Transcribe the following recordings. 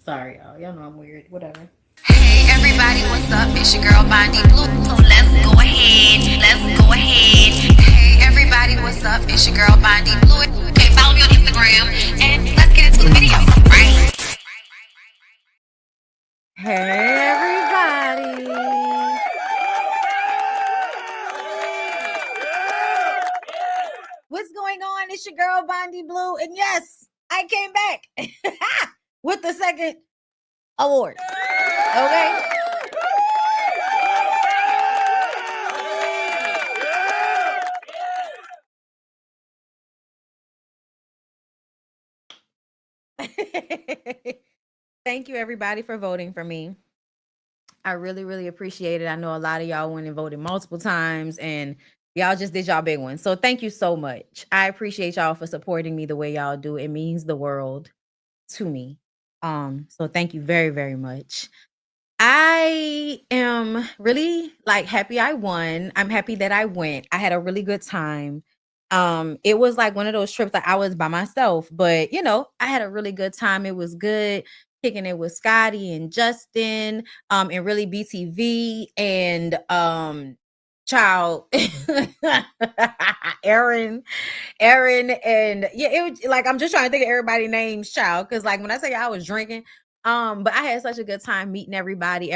Sorry, y'all. Y'all know I'm weird. Whatever. Hey everybody, what's up? It's your girl BondyBlue. So let's go ahead. Let's go ahead. Hey everybody, what's up? It's your girl BondyBlue. Okay, follow me on Instagram and let's get into the video, right? Hey, everybody. What's going on? It's your girl, BondyBlue. And yes, I came back with the second award. Okay? Thank you, everybody, for voting for me. I really, really appreciate it. I know a lot of y'all went and voted multiple times, and y'all just did y'all big one. So thank you so much. I appreciate y'all for supporting me the way y'all do. It means the world to me. So thank you very, very much. I am really happy I won. I'm happy that I went. I had a really good time. It was like one of those trips that I was by myself, but I had a really good time. It was good kicking it with Scotty and Justin, and really BTV and child Aaron, and yeah, it was like I'm just trying to think of everybody's names, child, because like when I say I was drinking, but I had such a good time meeting everybody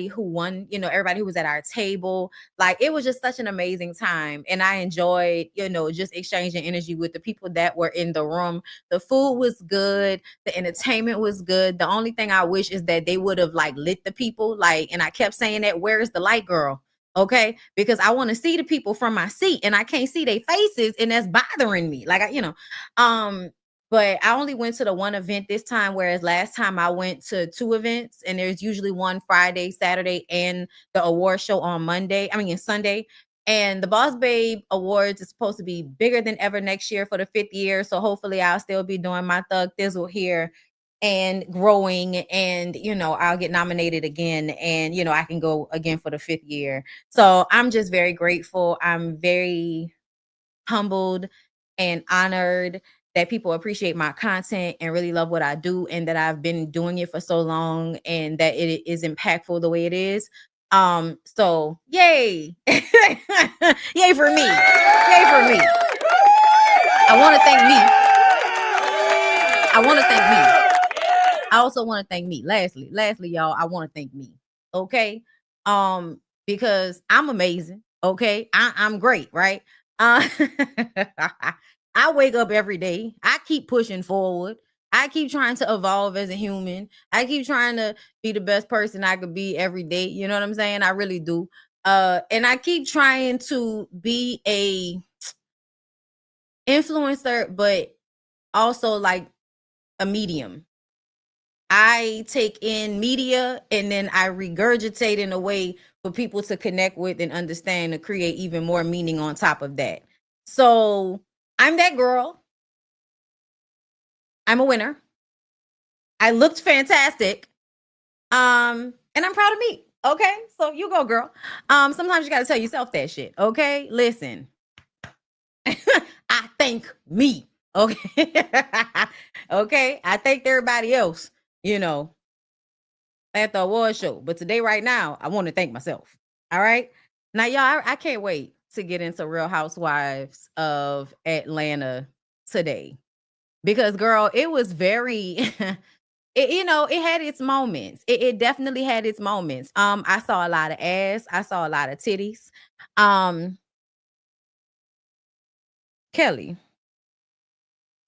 who won, everybody who was at our table. Like it was just such an amazing time. And I enjoyed, just exchanging energy with the people that were in the room. The food was good, the entertainment was good. The only thing I wish is that they would have like lit the people, and I kept saying that, where is the light, girl? Okay, because I want to see the people from my seat and I can't see their faces, and that's bothering me. But I only went to the one event this time, whereas last time I went to two events, and there's usually one Friday, Saturday, and the award show on Sunday. And the Boss Babe Awards is supposed to be bigger than ever next year for the 5th year. So hopefully I'll still be doing my Thug Thizzle here and growing, and I'll get nominated again, and I can go again for the 5th year. So I'm just very grateful. I'm very humbled and honored that people appreciate my content and really love what I do, and that I've been doing it for so long, and that it is impactful the way it is. So yay. Yay for me. Yay for me. I want to thank me. I want to thank me. I also want to thank me. Lastly, y'all, I want to thank me. Okay. Because I'm amazing. Okay. I'm great, right? I wake up every day. I keep pushing forward. I keep trying to evolve as a human. I keep trying to be the best person I could be every day. You know what I'm saying? I really do. And I keep trying to be a influencer, but also like a medium. I take in media and then I regurgitate in a way for people to connect with and understand, to create even more meaning on top of that. So I'm that girl. I'm a winner. I looked fantastic. And I'm proud of me. Okay. So you go, girl. Sometimes you gotta tell yourself that shit. Okay. Listen. I thank me. Okay. Okay. I thanked everybody else, at the award show. But today, right now, I want to thank myself. All right. Now, y'all, I can't wait to get into Real Housewives of Atlanta today. Because, girl, it was very, it had its moments. It definitely had its moments. I saw a lot of ass. I saw a lot of titties. Kelly,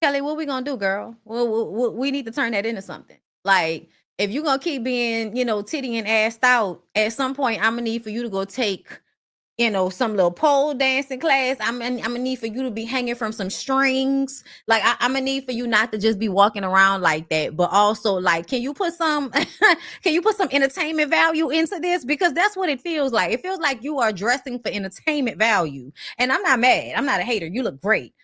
what we gonna do, girl? Well, we need to turn that into something. Like, if you're gonna keep being, titty and assed out, at some point, I'm gonna need for you to go take, some little pole dancing class. I'm gonna need for you to be hanging from some strings. Like, I'm gonna need for you not to just be walking around like that, but also like, can you put some, can you put some entertainment value into this? Because that's what it feels like. It feels like you are dressing for entertainment value, and I'm not mad. I'm not a hater. You look great.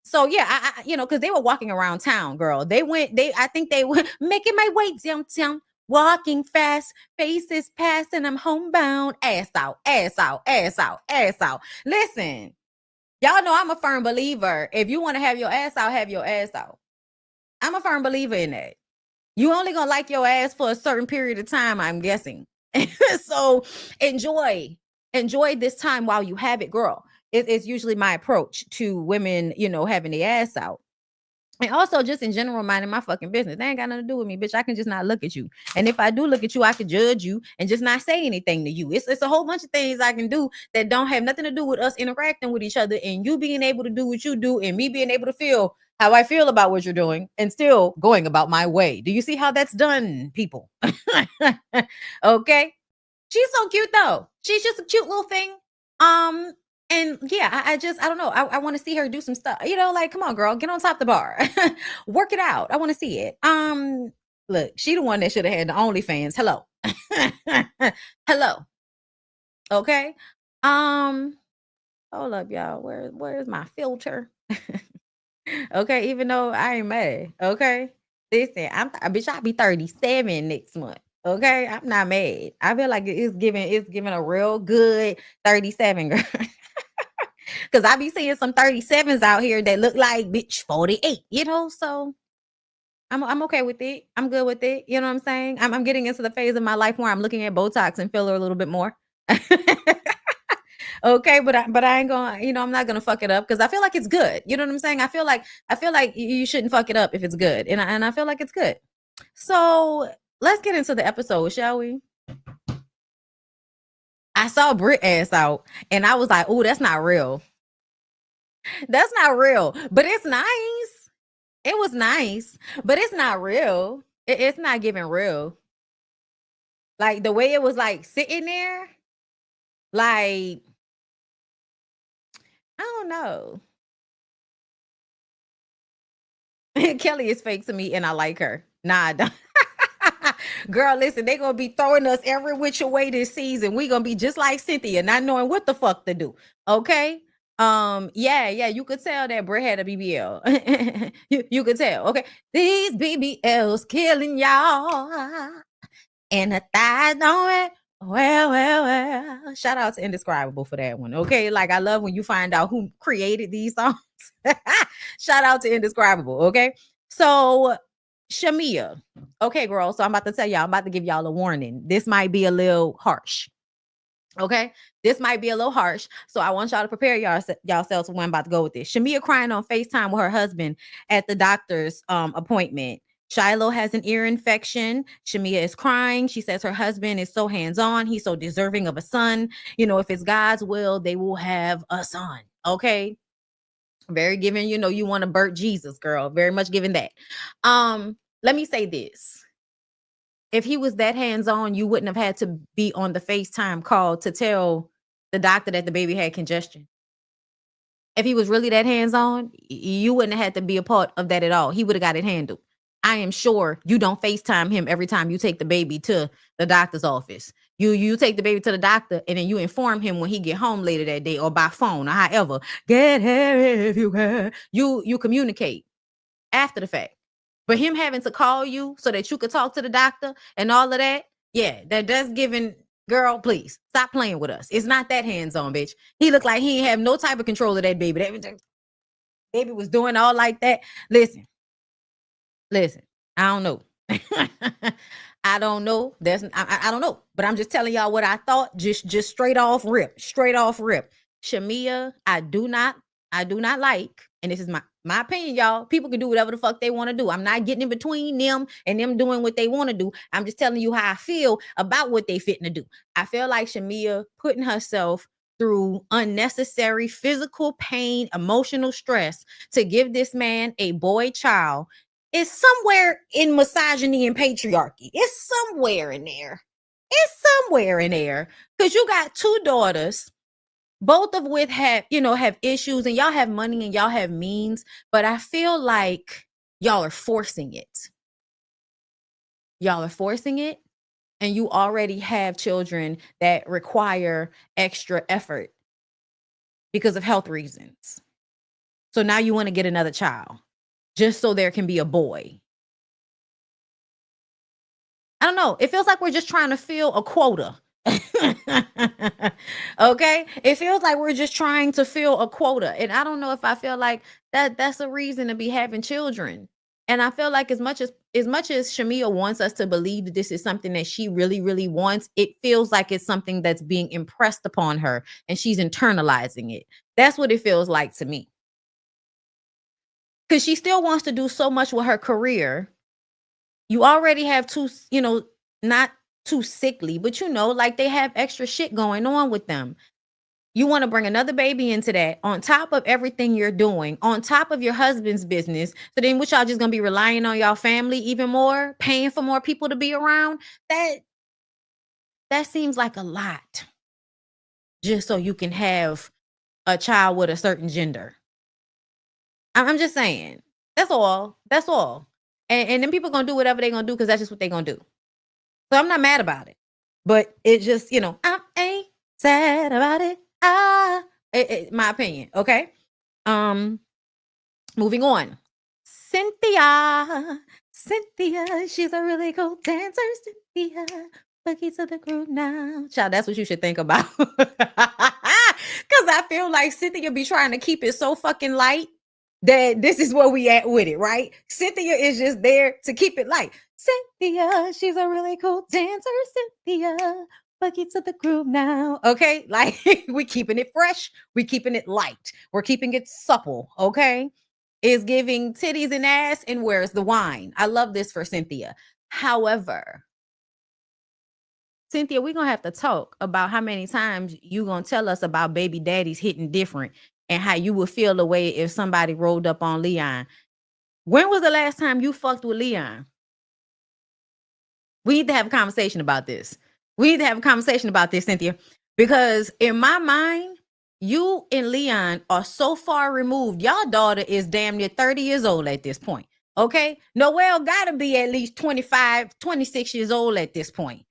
So yeah, I because they were walking around town, girl. I think they were making my way downtown, walking fast, faces passing, I'm homebound, ass out, ass out, ass out, ass out. Listen, y'all know I'm a firm believer. If you want to have your ass out, have your ass out. I'm a firm believer in that. You only gonna like your ass for a certain period of time, I'm guessing. So enjoy this time while you have it, girl. It's usually my approach to women, having the ass out. And also just in general, minding my fucking business. They ain't got nothing to do with me, bitch. I can just not look at you. And if I do look at you, I can judge you and just not say anything to you. It's a whole bunch of things I can do that don't have nothing to do with us interacting with each other and you being able to do what you do and me being able to feel how I feel about what you're doing and still going about my way. Do you see how that's done, people? Okay. She's so cute though. She's just a cute little thing. Um, and yeah, I don't know. I want to see her do some stuff. Like, come on, girl, get on top of the bar. Work it out. I want to see it. Look, she the one that should have had the OnlyFans. Hello. Hello. Okay. Um, hold up, y'all. Where's my filter? Okay, even though I ain't mad. Okay. Listen, bitch, I'll be 37 next month. Okay. I'm not mad. I feel like it's giving a real good 37, girl. Cause I be seeing some 37s out here that look like bitch 48, so I'm okay with it. I'm good with it. You know what I'm saying? I'm getting into the phase of my life where I'm looking at Botox and filler a little bit more. Okay, but I ain't gonna, I'm not gonna fuck it up because I feel like it's good. You know what I'm saying? I feel like you shouldn't fuck it up if it's good, and I feel like it's good. So let's get into the episode, shall we? I saw Brit ass out, and I was like, "Oh, that's not real. That's not real." But it's nice. It was nice, but it's not real. It's not giving real. Like the way it was like sitting there, like I don't know. Kelly is fake to me, and I like her. Nah, I don't. Girl, listen, they gonna be throwing us every which way this season. We gonna be just like Cynthia, not knowing what the fuck to do. Okay. Yeah, you could tell that Bray had a BBL. You could tell. Okay. These BBLs killing y'all. And the thighs on it. Well. Shout out to Indescribable for that one. Okay. Like I love when you find out who created these songs. Shout out to Indescribable. Okay. So Shamia. Okay, girl. So I'm about to tell y'all, I'm about to give y'all a warning. This might be a little harsh. Okay, this might be a little harsh. So I want y'all to prepare yourselves for when I'm about to go with this. Shamia crying on FaceTime with her husband at the doctor's appointment. Shiloh has an ear infection. Shamia is crying. She says her husband is so hands-on. He's so deserving of a son. If it's God's will, they will have a son. Okay. Very giving, you want to birth Jesus, girl. Very much giving that. Let me say this. If he was that hands-on, you wouldn't have had to be on the FaceTime call to tell the doctor that the baby had congestion. If he was really that hands-on, you wouldn't have had to be a part of that at all. He would have got it handled. I am sure you don't FaceTime him every time you take the baby to the doctor's office. You take the baby to the doctor and then you inform him when he get home later that day or by phone or however. Get here if you can. You communicate after the fact. But him having to call you so that you could talk to the doctor and all of that, yeah, that's giving, girl, please stop playing with us. It's not that hands-on, bitch. He looked like he ain't have no type of control of that baby. That baby was doing all like that. Listen, I don't know. I don't know. I don't know. But I'm just telling y'all what I thought. Just straight off rip. Shamia, I do not like, and this is my opinion, y'all. People can do whatever the fuck they want to do. I'm not getting in between them and them doing what they want to do. I'm just telling you how I feel about what they fitting to do. I feel like Shamia putting herself through unnecessary physical pain, emotional stress to give this man a boy child is somewhere in misogyny and patriarchy. It's somewhere in there. Because you got two daughters, both of which have issues, and y'all have money and y'all have means, but I feel like y'all are forcing it. And you already have children that require extra effort because of health reasons. So now you want to get another child just so there can be a boy. I don't know. It feels like we're just trying to fill a quota. Okay? It feels like we're just trying to fill a quota. And I don't know if I feel like that's a reason to be having children. And I feel like as much as Shamia wants us to believe that this is something that she really, really wants, it feels like it's something that's being impressed upon her and she's internalizing it. That's what it feels like to me. Because she still wants to do so much with her career. You already have two, not too sickly, but like they have extra shit going on with them. You want to bring another baby into that on top of everything you're doing, on top of your husband's business. So then what y'all just going to be relying on y'all family even more, paying for more people to be around? That seems like a lot. Just so you can have a child with a certain gender. I'm just saying. That's all. That's all. And then people going to do whatever they're going to do because that's just what they're going to do. So I'm not mad about it. But it just, I ain't sad about it. My opinion, okay? Moving on. Cynthia, she's a really cool dancer. Cynthia, boogie to the groove now. Child, that's what you should think about. Because I feel like Cynthia be trying to keep it so fucking light that this is where we at with it, right? Cynthia is just there to keep it light. Cynthia, she's a really cool dancer. Cynthia, boogie to the groove now. Okay, like we keeping it fresh, we keeping it light, we're keeping it supple. Okay, is giving titties and ass, and where's the wine? I love this for Cynthia. However, Cynthia, we're gonna have to talk about how many times you gonna tell us about baby daddies hitting different and how you would feel the way if somebody rolled up on Leon. When was the last time you fucked with Leon? We need to have a conversation about this. We need to have a conversation about this, Cynthia, because in my mind, you and Leon are so far removed. Y'all daughter is damn near 30 years old at this point. Okay. Noelle got to be at least 25, 26 years old at this point.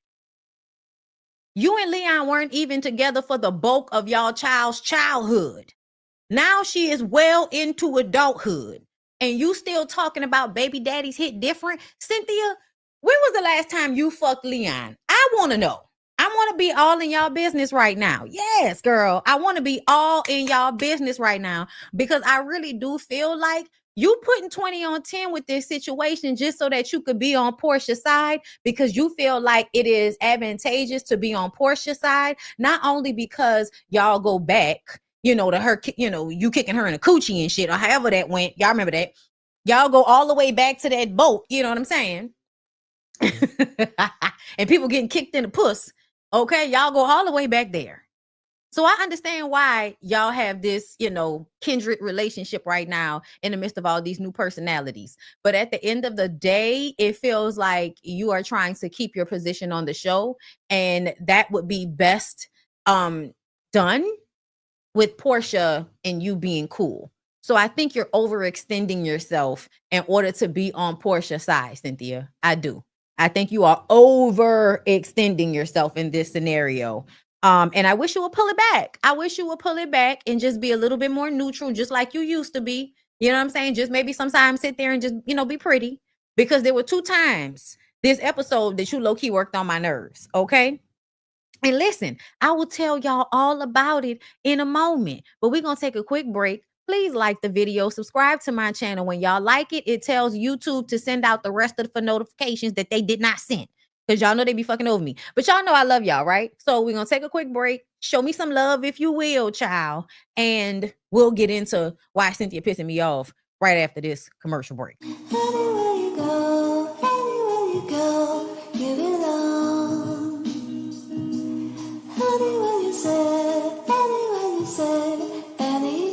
You and Leon weren't even together for the bulk of y'all child's childhood. Now she is well into adulthood. And you still talking about baby daddies hit different? Cynthia, when was the last time you fucked Leon? I want to know. I want to be all in y'all business right now. Yes, girl. I want to be all in y'all business right now because I really do feel like you putting 20 on 10 with this situation just so that you could be on Porsha's side because you feel like it is advantageous to be on Porsha's side, not only because y'all go back, to her, you kicking her in a coochie and shit or however that went. Y'all remember that? Y'all go all the way back to that boat. You know what I'm saying? And people getting kicked in the puss. Okay, y'all go all the way back there. So I understand why y'all have this, kindred relationship right now in the midst of all these new personalities. But at the end of the day, it feels like you are trying to keep your position on the show, and that would be best done with Porsha and you being cool. So I think you're overextending yourself in order to be on Porsha's side, Cynthia. I do. I think you are overextending yourself in this scenario. And I wish you would pull it back. I wish you would pull it back and just be a little bit more neutral, just like you used to be. You know what I'm saying? Just maybe sometimes sit there and just, be pretty. Because there were 2 times this episode that you low-key worked on my nerves. Okay. And listen, I will tell y'all all about it in a moment. But we're going to take a quick break. Please like the video, subscribe to my channel. When y'all like it, it tells YouTube to send out the rest of the notifications that they did not send. Because y'all know they be fucking over me. But y'all know I love y'all, right? So we're going to take a quick break. Show me some love, if you will, child. And we'll get into why Cynthia pissing me off right after this commercial break. Anywhere you go, you belong. Anywhere you say, anywhere.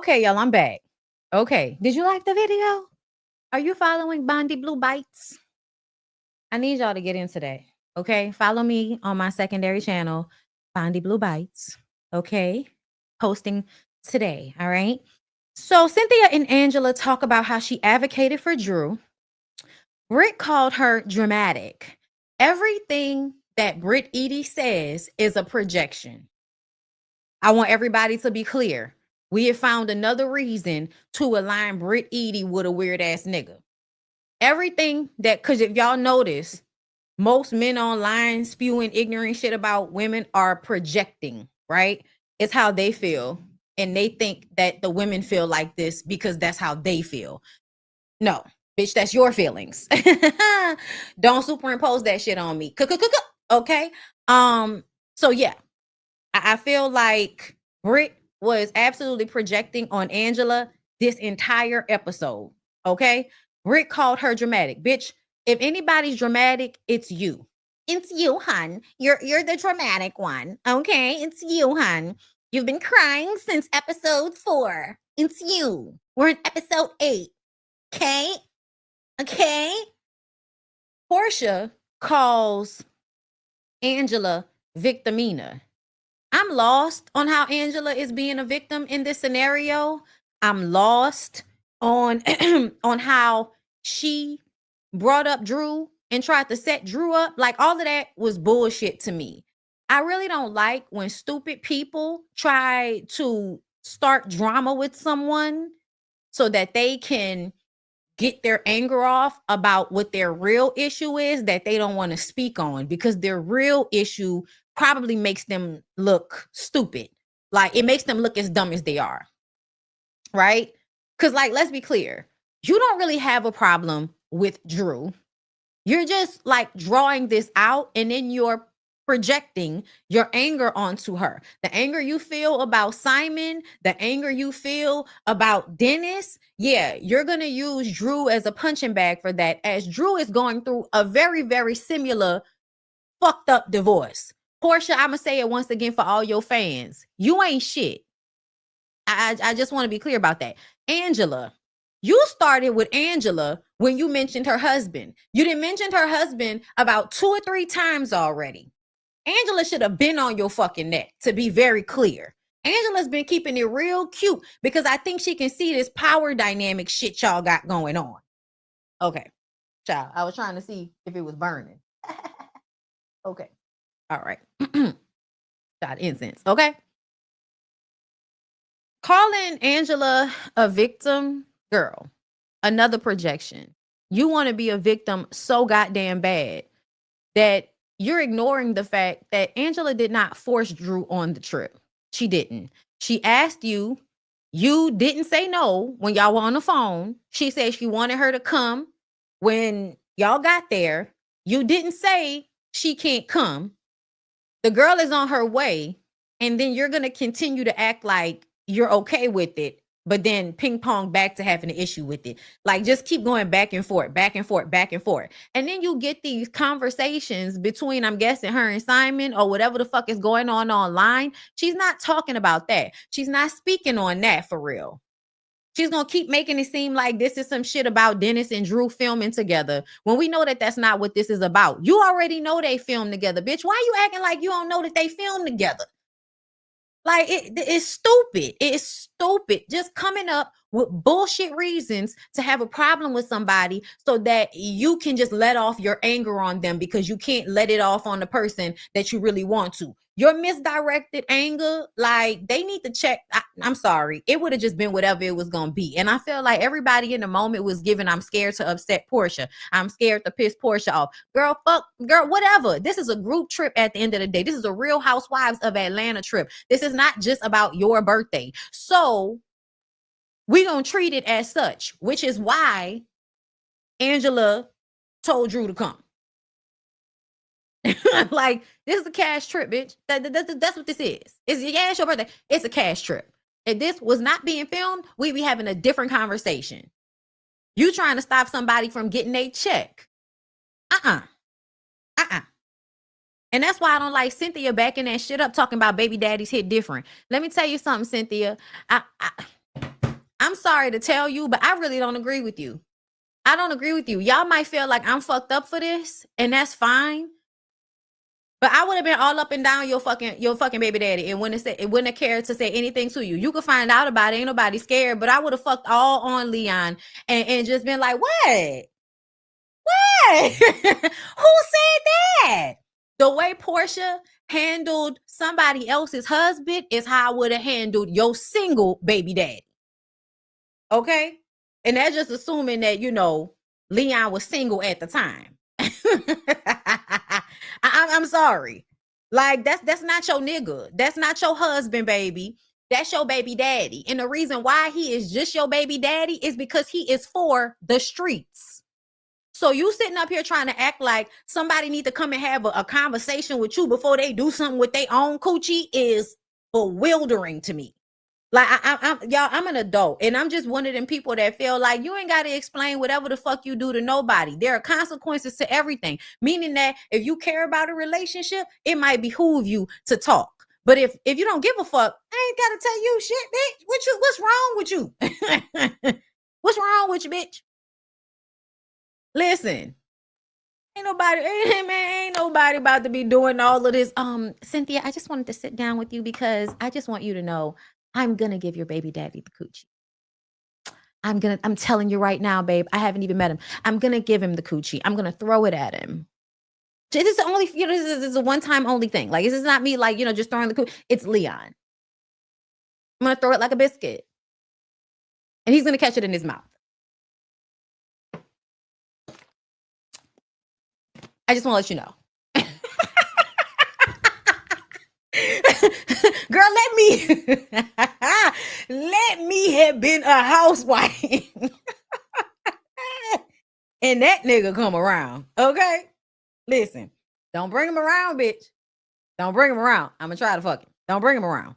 Okay, y'all, I'm back. Okay, did you like the video? Are you following BondyBlue Bites? I need y'all to get into that. Okay, follow me on my secondary channel, BondyBlue Bites. Okay, posting today. All right. So Cynthia and Angela talk about how she advocated for Drew. Britt called her dramatic. Everything that Britt Edie says is a projection. I want everybody to be clear. We have found another reason to align Britt Edie with a weird ass nigga. Everything that, because if y'all notice, most men online spewing ignorant shit about women are projecting, right? It's how they feel. And they think that the women feel like this because that's how they feel. No, bitch, that's your feelings. Don't superimpose that shit on me. Okay. So yeah, I feel like Britt was absolutely projecting on Angela this entire episode. Okay. Britt called her dramatic. Bitch, if anybody's dramatic, it's you. It's you, hun. You're the dramatic one. Okay. It's you, hun. You've been crying since episode 4. It's you. We're in episode 8. Okay. Okay. Porsha calls Angela Victimina. I'm lost on how Angela is being a victim in this scenario. I'm lost on on how she brought up Drew and tried to set Drew up. Like all of that was bullshit to me. I really don't like when stupid people try to start drama with someone so that they can get their anger off about what their real issue is that they don't want to speak on, because their real issue probably makes them look stupid. Like it makes them look as dumb as they are. Right? Because, like, let's be clear. You don't really have a problem with Drew. You're just like drawing this out and then you're projecting your anger onto her. The anger you feel about Simon, the anger you feel about Dennis. Yeah, you're going to use Drew as a punching bag for that, as Drew is going through a very, very similar fucked up divorce. Porsha, I'm going to say it once again for all your fans. You ain't shit. I just want to be clear about that. Angela, you started with Angela when you mentioned her husband. You didn't mention her husband about 2 or 3 times already. Angela should have been on your fucking neck, to be very clear. Angela's been keeping it real cute because I think she can see this power dynamic shit y'all got going on. Okay, child, I was trying to see if it was burning. Okay, all right. Got incense, okay? Calling Angela a victim, girl, another projection. You want to be a victim so goddamn bad that you're ignoring the fact that Angela did not force Drew on the trip. She didn't. She asked you. You didn't say no when y'all were on the phone. She said she wanted her to come when y'all got there. You didn't say she can't come. The girl is on her way. And then you're going to continue to act like you're okay with it, but then ping pong back to having an issue with it. Like just keep going back and forth, back and forth, back and forth. And then you get these conversations between, I'm guessing, her and Simon or whatever the fuck is going on online. She's not talking about that. She's not speaking on that for real. She's going to keep making it seem like this is some shit about Dennis and Drew filming together when we know that that's not what this is about. You already know they filmed together, bitch. Why are you acting like you don't know that they filmed together? Like it's stupid. It's stupid. Just coming up with bullshit reasons to have a problem with somebody so that you can just let off your anger on them because you can't let it off on the person that you really want to. Your misdirected anger, like they need to check. I'm sorry. It would have just been whatever it was going to be. And I feel like everybody in the moment was giving, I'm scared to upset Porsha. I'm scared to piss Porsha off. Girl, fuck, girl, whatever. This is a group trip at the end of the day. This is a Real Housewives of Atlanta trip. This is not just about your birthday. So we're going to treat it as such, which is why Angela told Drew to come. Like, this is a cash trip, bitch. That's what this is. It's your birthday. It's a cash trip. If this was not being filmed, we'd be having a different conversation. You trying to stop somebody from getting a check. And that's why I don't like Cynthia backing that shit up, talking about baby daddies hit different. Let me tell you something, Cynthia. I'm sorry to tell you, but I really don't agree with you. I don't agree with you. Y'all might feel like I'm fucked up for this, and that's fine. But I would have been all up and down your fucking baby daddy, and it wouldn't have cared to say anything to you. You could find out about it. Ain't nobody scared. But I would have fucked all on Leon and just been like, what? What? Who said that? The way Porsha handled somebody else's husband is how I would have handled your single baby daddy. Okay? And that's just assuming that, Leon was single at the time. I'm sorry. Like, that's not your nigga. That's not your husband, baby. That's your baby daddy. And the reason why he is just your baby daddy is because he is for the streets. So you sitting up here trying to act like somebody need to come and have a conversation with you before they do something with their own coochie is bewildering to me. Like, I'm an adult, and I'm just one of them people that feel like you ain't got to explain whatever the fuck you do to nobody. There are consequences to everything, meaning that if you care about a relationship, it might behoove you to talk. But if you don't give a fuck, I ain't got to tell you shit, bitch. What's wrong with you? What's wrong with you, bitch? Listen, ain't nobody about to be doing all of this. Cynthia, I just wanted to sit down with you because I just want you to know I'm gonna give your baby daddy the coochie. I'm telling you right now, babe. I haven't even met him. I'm gonna give him the coochie. I'm gonna throw it at him. This is only, this is a one-time only thing. Like, this is not me, like, just throwing the coochie. It's Leon. I'm gonna throw it like a biscuit, and he's gonna catch it in his mouth. I just want to let you know. Girl, let me have been a housewife. And that nigga come around. Okay? Listen, don't bring him around, bitch. Don't bring him around. I'm gonna try to fuck him. Don't bring him around.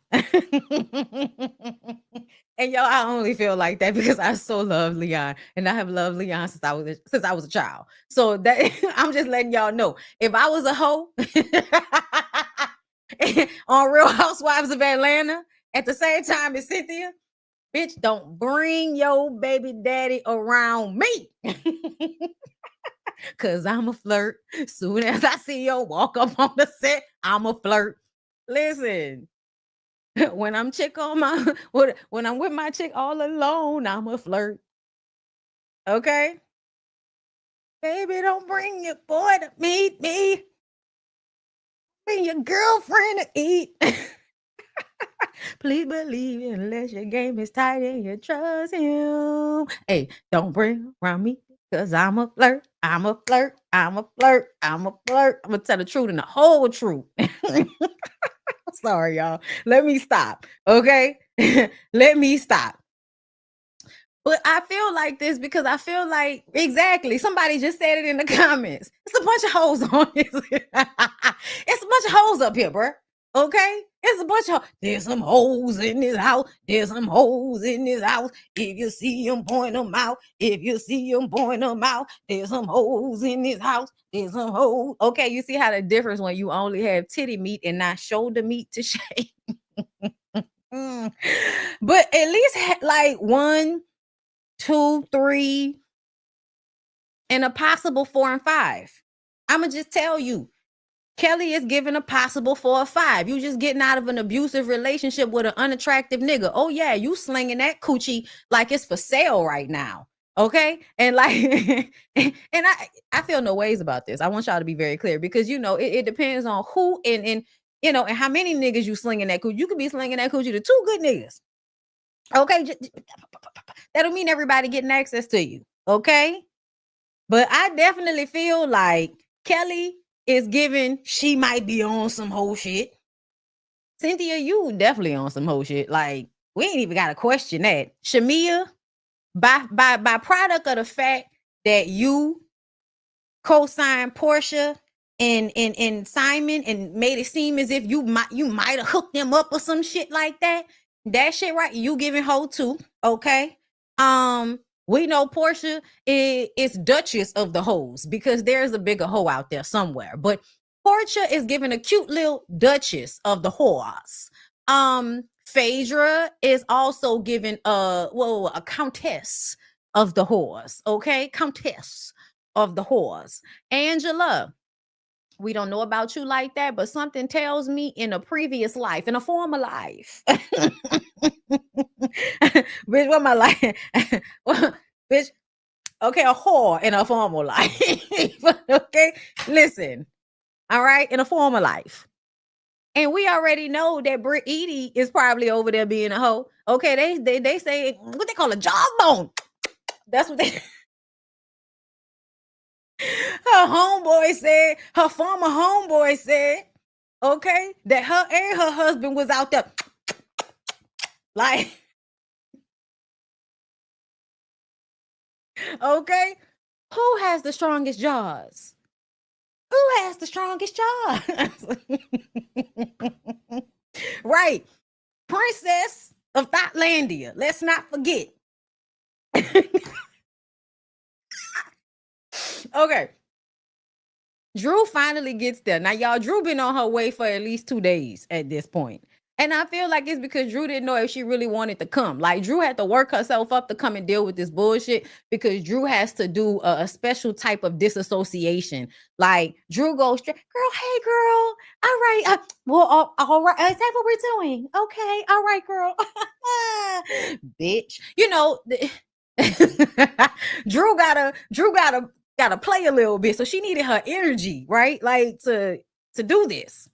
And y'all, I only feel like that because I so love Leon, and I have loved Leon since I was a child. So that I'm just letting y'all know, if I was a hoe on Real Housewives of Atlanta at the same time as Cynthia, bitch, don't bring your baby daddy around me. Cause I'm a flirt. Soon as I see you walk up on the set, I'm a flirt. Listen. When I'm when I'm with my chick all alone, I'm a flirt. Okay? Baby, don't bring your boy to meet me. Bring your girlfriend to eat. Please believe unless your game is tight and you trust him. Hey, don't bring around me because I'm a flirt. I'm a flirt. I'm a flirt. I'm a flirt. I'm going to tell the truth and the whole truth. Sorry, y'all. Let me stop. Okay? Let me stop. But I feel like this because I feel like, exactly, somebody just said it in the comments. It's a bunch of hoes on this. It's a bunch of hoes up here, bro. Okay? It's a bunch of, there's some hoes in this house. There's some hoes in this house. If you see them, point them out. If you see them, point them out. There's some hoes in this house. There's some hoes. Okay, you see how the difference when you only have titty meat and not shoulder meat to shake. But at least like 1, 2, 3, and a possible 4 and 5. I'ma just tell you, Kelly is giving a possible 4 or 5. You just getting out of an abusive relationship with an unattractive nigga. Oh yeah, you slinging that coochie like it's for sale right now. Okay? And like, and I feel no ways about this. I want y'all to be very clear because it depends on who and and how many niggas you slinging that coochie. You could be slinging that coochie to 2 good niggas. Okay? That don't mean everybody getting access to you. Okay? But I definitely feel like Kelly is giving, she might be on some whole shit. Cynthia, you definitely on some whole shit. Like, we ain't even got to question that. Shamia, by product of the fact that you co-signed Porsha and Simon and made it seem as if you might have hooked them up or some shit like that. That shit, right? You giving hoe too, okay? We know Porsha is Duchess of the hoes because there's a bigger hoe out there somewhere. But Porsha is giving a cute little Duchess of the whores. Phaedra is also given a countess of the whores. Okay, countess of the whores. Angela, we don't know about you like that, but something tells me in a previous life, in a former life. Bitch, what my life? Bitch, okay, a whore in a former life. Okay, listen. All right, in a former life. And we already know that Britt Edie is probably over there being a hoe. Okay, they say what they call a jawbone. That's what they her homeboy said, her former homeboy said, okay, that her and her husband was out there like, okay, who has the strongest jaws? Who has the strongest jaws? Right, princess of Thotlandia. Let's not forget. Okay. Drew finally gets there. Now, y'all, Drew been on her way for at least 2 days at this point. And I feel like it's because Drew didn't know if she really wanted to come. Like, Drew had to work herself up to come and deal with this bullshit because Drew has to do a special type of disassociation. Like, Drew goes straight, girl, hey, girl. All right. All right. Is that what we're doing? Okay. All right, girl. Bitch. You know, Drew gotta play a little bit. So she needed her energy, right? Like to do this.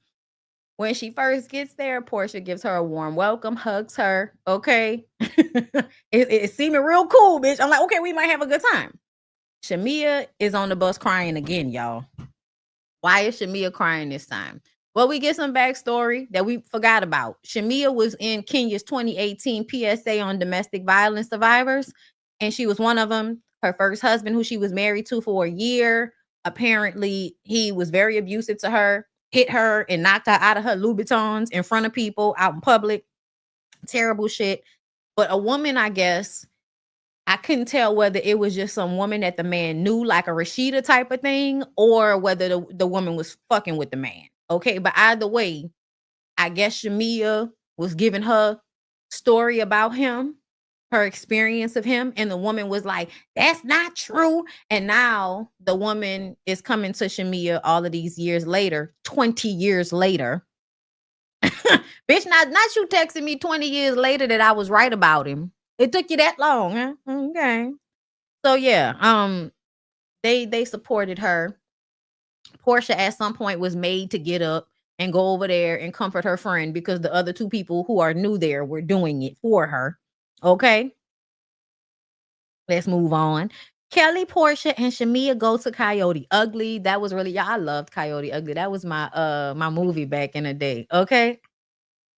When she first gets there, Porsha gives her a warm welcome, hugs her. Okay. It seeming real cool, bitch. I'm like, okay, we might have a good time. Shamia is on the bus crying again, y'all. Why is Shamia crying this time? Well, we get some backstory that we forgot about. Shamia was in Kenya's 2018 PSA on domestic violence survivors, and she was one of them. Her first husband, who she was married to for a year, apparently he was very abusive to her, hit her and knocked her out of her Louboutins in front of people out in public. Terrible shit. But a woman, I guess, I couldn't tell whether it was just some woman that the man knew, like a Rashida type of thing, or whether the woman was fucking with the man. Okay, but either way, I guess Shamia was giving her story about him, her experience of him, and the woman was like, that's not true. And now the woman is coming to Shamia all of these years later, 20 years later. Bitch, not you texting me 20 years later that I was right about him. It took you that long, huh? Okay. So yeah, they supported her. Porsha at some point was made to get up and go over there and comfort her friend because the other two people who are new there were doing it for her. Okay. Let's move on. Kelly, Porsha, and Shamia go to Coyote Ugly. That was really, yeah, I loved Coyote Ugly. That was my movie back in the day. Okay.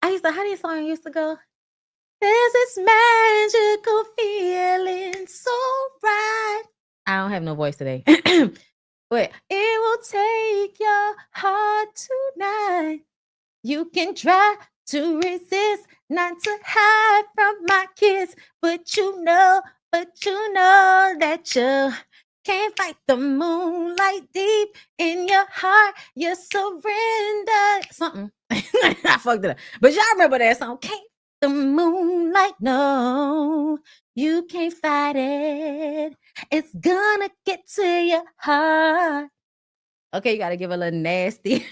How do you song used to go? There's this magical feeling so right. I don't have no voice today. But it will take your heart tonight. You can try to resist, not to hide from my kiss, but you know that you can't fight the moonlight deep in your heart. You surrender. Something. I fucked it up. But y'all remember that song? Can't the moonlight, no, you can't fight it. It's gonna get to your heart. Okay, you gotta give a little nasty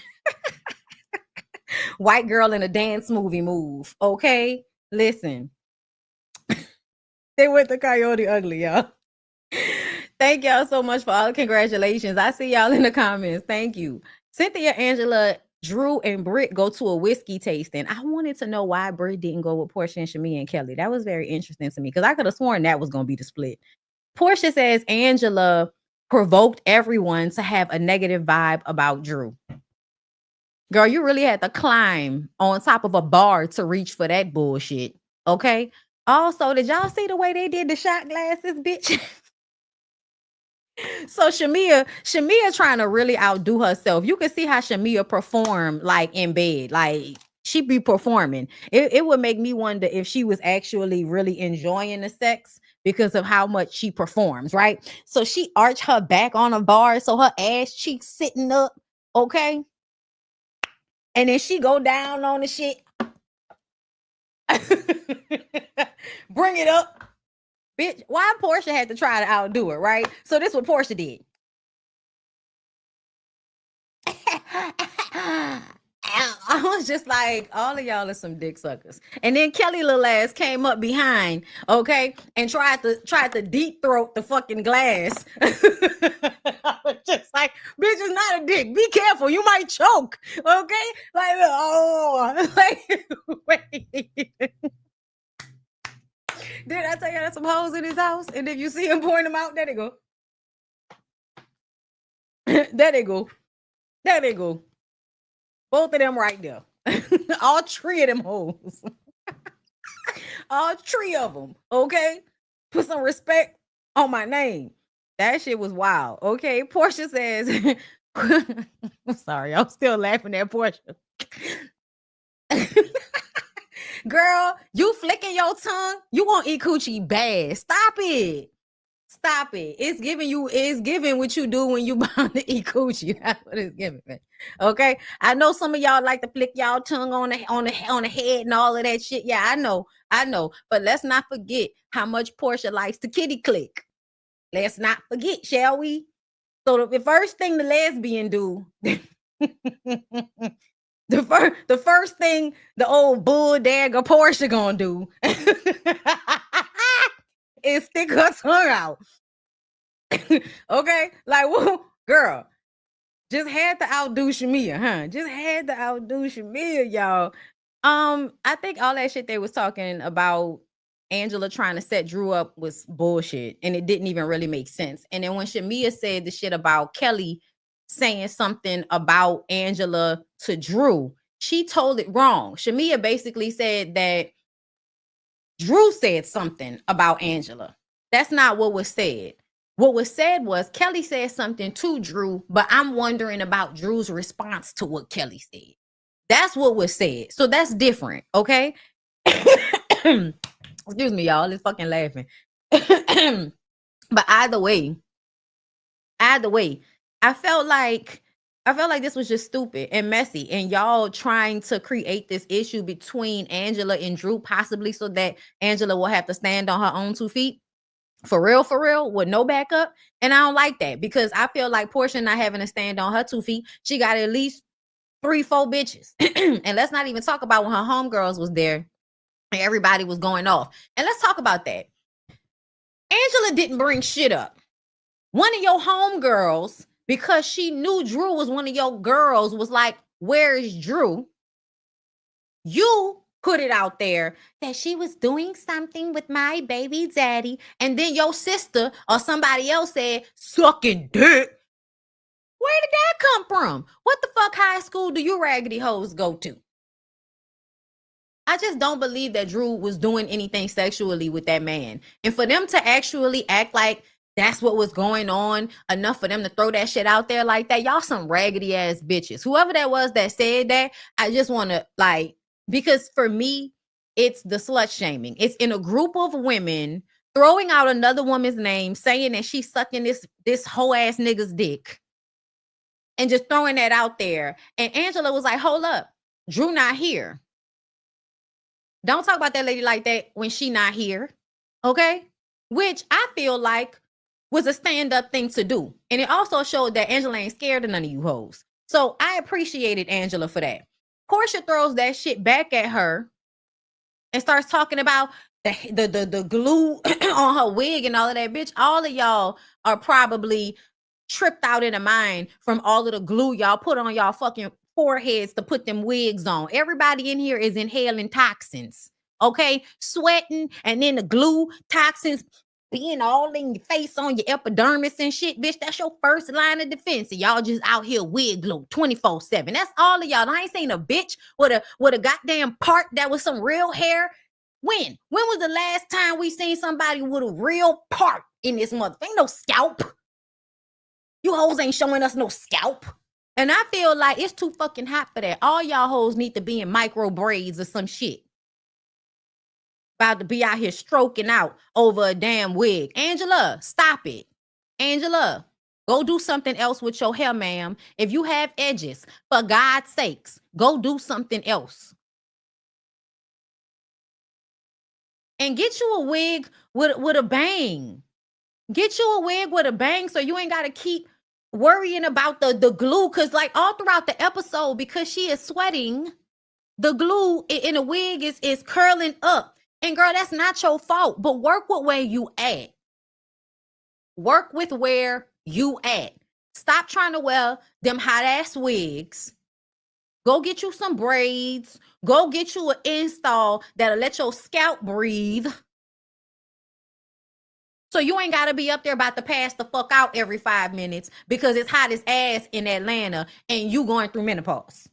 white girl in a dance movie move. Okay, listen. They went to Coyote Ugly, y'all. Thank y'all so much for all the congratulations. I see y'all in the comments. Thank you. Cynthia, Angela, Drew, and Britt go to a whiskey tasting. I wanted to know why Britt didn't go with Porsha and Shamia and Kelly. That was very interesting to me because I could have sworn that was going to be the split. Porsha says Angela provoked everyone to have a negative vibe about Drew. Girl, you really had to climb on top of a bar to reach for that bullshit. Okay. Also, did y'all see the way they did the shot glasses, bitch? So Shamia trying to really outdo herself. You can see how Shamia perform like in bed. Like she be performing. It would make me wonder if she was actually really enjoying the sex because of how much she performs, right? So she arched her back on a bar so her ass cheeks sitting up, okay? And then she go down on the shit. Bring it up. Bitch, why Porsha had to try to outdo it, right? So this is what Porsha did. I was just like, all of y'all are some dick suckers. And then Kelly little ass came up behind, okay, and tried to deep throat the fucking glass. I was just like, bitch, it's not a dick. Be careful, you might choke. Okay? Like, oh, like, wait. Did I tell you there's some hoes in his house? And if you see him pouring them out, there they go. There they go. There they go. Both of them right there. All three of them hoes. All three of them. Okay? Put some respect on my name. That shit was wild. Okay? Porsha says, I'm sorry, I'm still laughing at Porsha. Girl, you flicking your tongue, you won't eat coochie bad. Stop it. Stop it. It's giving what you do when you bound to eat coochie. That's what it's giving, man. Okay. I know some of y'all like to flick y'all tongue on the head and all of that shit. Yeah, I know. But let's not forget how much Porsha likes to kitty click. Let's not forget, shall we? So the first thing the lesbian do, the first thing the old bull dagger Porsha gonna do is stick her tongue out. Okay, like, whoa, girl, just had to outdo Shamia, huh? Just had to outdo Shamia, y'all. I think all that shit they was talking about Angela trying to set Drew up was bullshit, and it didn't even really make sense. And then when Shamia said the shit about Kelly saying something about Angela to Drew, she told it wrong. Shamia basically said that Drew said something about Angela. That's not what was said. What was said was Kelly said something to Drew, but I'm wondering about Drew's response to what Kelly said. That's what was said. So that's different, okay? Excuse me, y'all. It's fucking laughing. But either way, I felt like this was just stupid and messy, and y'all trying to create this issue between Angela and Drew, possibly so that Angela will have to stand on her own 2 feet. For real, with no backup. And I don't like that, because I feel like Porsha not having to stand on her 2 feet, she got at least 3-4 bitches. And let's not even talk about when her homegirls was there and everybody was going off. And let's talk about that. Angela didn't bring shit up. One of your homegirls, because she knew Drew was one of your girls, was like, where is Drew? You put it out there that she was doing something with my baby daddy, and then your sister or somebody else said sucking dick. Where did that come from? What the fuck high school do you raggedy hoes go to? I just don't believe that Drew was doing anything sexually with that man. And for them to actually act like that's what was going on, enough for them to throw that shit out there like that, y'all some raggedy ass bitches. Whoever that was that said that, I just want to, like, because for me, it's the slut shaming. It's in a group of women throwing out another woman's name, saying that she's sucking this whole ass nigga's dick, and just throwing that out there. And Angela was like, hold up, Drew not here. Don't talk about that lady like that when she not here, okay? Which I feel like was a stand-up thing to do. And it also showed that Angela ain't scared of none of you hoes. So I appreciated Angela for that. Porsha throws that shit back at her and starts talking about the glue on her wig and all of that. Bitch, all of y'all are probably tripped out in the mind from all of the glue y'all put on y'all fucking foreheads to put them wigs on. Everybody in here is inhaling toxins, okay? Sweating, and then the glue toxins being all in your face, on your epidermis and shit. Bitch, that's your first line of defense. And y'all just out here wig glue 24/7. That's all of y'all. I ain't seen a bitch with a goddamn part that was some real hair. When was the last time we seen somebody with a real part in this mother? Ain't no scalp. You hoes ain't showing us no scalp. And I feel like it's too fucking hot for that. All y'all hoes need to be in micro braids or some shit. About to be out here stroking out over a damn wig. Angela, stop it. Angela, go do something else with your hair, ma'am. If you have edges, for God's sakes, go do something else. And get you a wig with a bang. Get you a wig with a bang so you ain't got to keep worrying about the glue. Because like all throughout the episode, because she is sweating, the glue in a wig is curling up. And girl, that's not your fault. But work with where you at. Work with where you at. Stop trying to wear them hot ass wigs. Go get you some braids. Go get you an install that'll let your scalp breathe. So you ain't got to be up there about to pass the fuck out every 5 minutes because it's hot as ass in Atlanta and you going through menopause.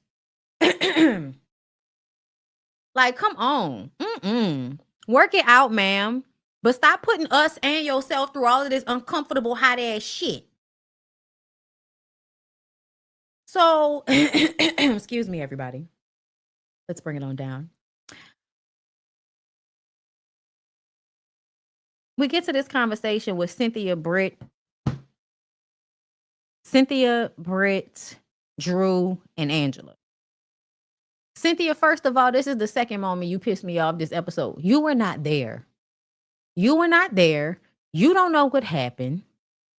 Like, come on. Work it out, ma'am. But stop putting us and yourself through all of this uncomfortable hot ass shit. So, excuse me, everybody. Let's bring it on down. We get to this conversation with Cynthia, Britt, Drew, and Angela. Cynthia, first of all, this is the second moment you pissed me off this episode. You were not there. You were not there. You don't know what happened.